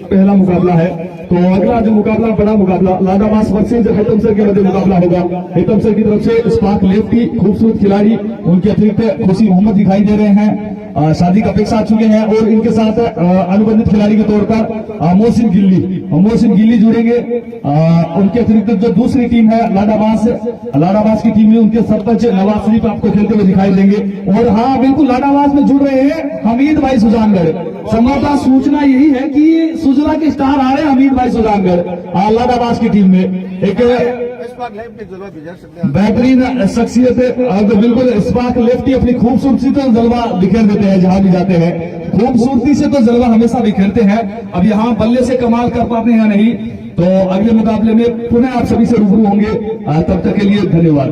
पहला मुकाबला है। तो अगला जो मुकाबला, बड़ा मुकाबला लाडाबास वर्सेज हेतम सर के मध्य मुकाबला होगा। हेतम सर की तरफ से स्पार्क लेफ्टी खूबसूरत खिलाड़ी, उनके अतिरिक्त खुशी मोहम्मद दिखाई दे रहे हैं, शादी का अपेक्षा आ चुके हैं, और इनके साथ अनुबंधित खिलाड़ी के तौर पर मोहसिन गिल्ली जुड़ेंगे। उनके अतिरिक्त जो दूसरी टीम है लाडाबास की टीम में उनके सरपंच नवाज शरीफ आपको खेलते हुए दिखाई देंगे। और हाँ, बिल्कुल लाडाबास में जुड़ रहे हैं हमीद भाई सुजानगढ़। संभवतः सूचना यही है कि सुजला के स्टार आ रहे हैं हमीद भाई सुजानगढ़ लाडाबास की टीम में। एक बेहतरीन शख्सियत है, तो बिल्कुल स्पार्क लेफ्टी अपनी खूबसूरती से जलवा बिखेर देते हैं जहां भी जाते हैं। खूबसूरती से तो जलवा हमेशा बिखेरते हैं। अब यहाँ बल्ले से कमाल कर पाते हैं नहीं, तो अगले मुकाबले में पुनः आप सभी से रूबरू होंगे। तब तक के लिए धन्यवाद।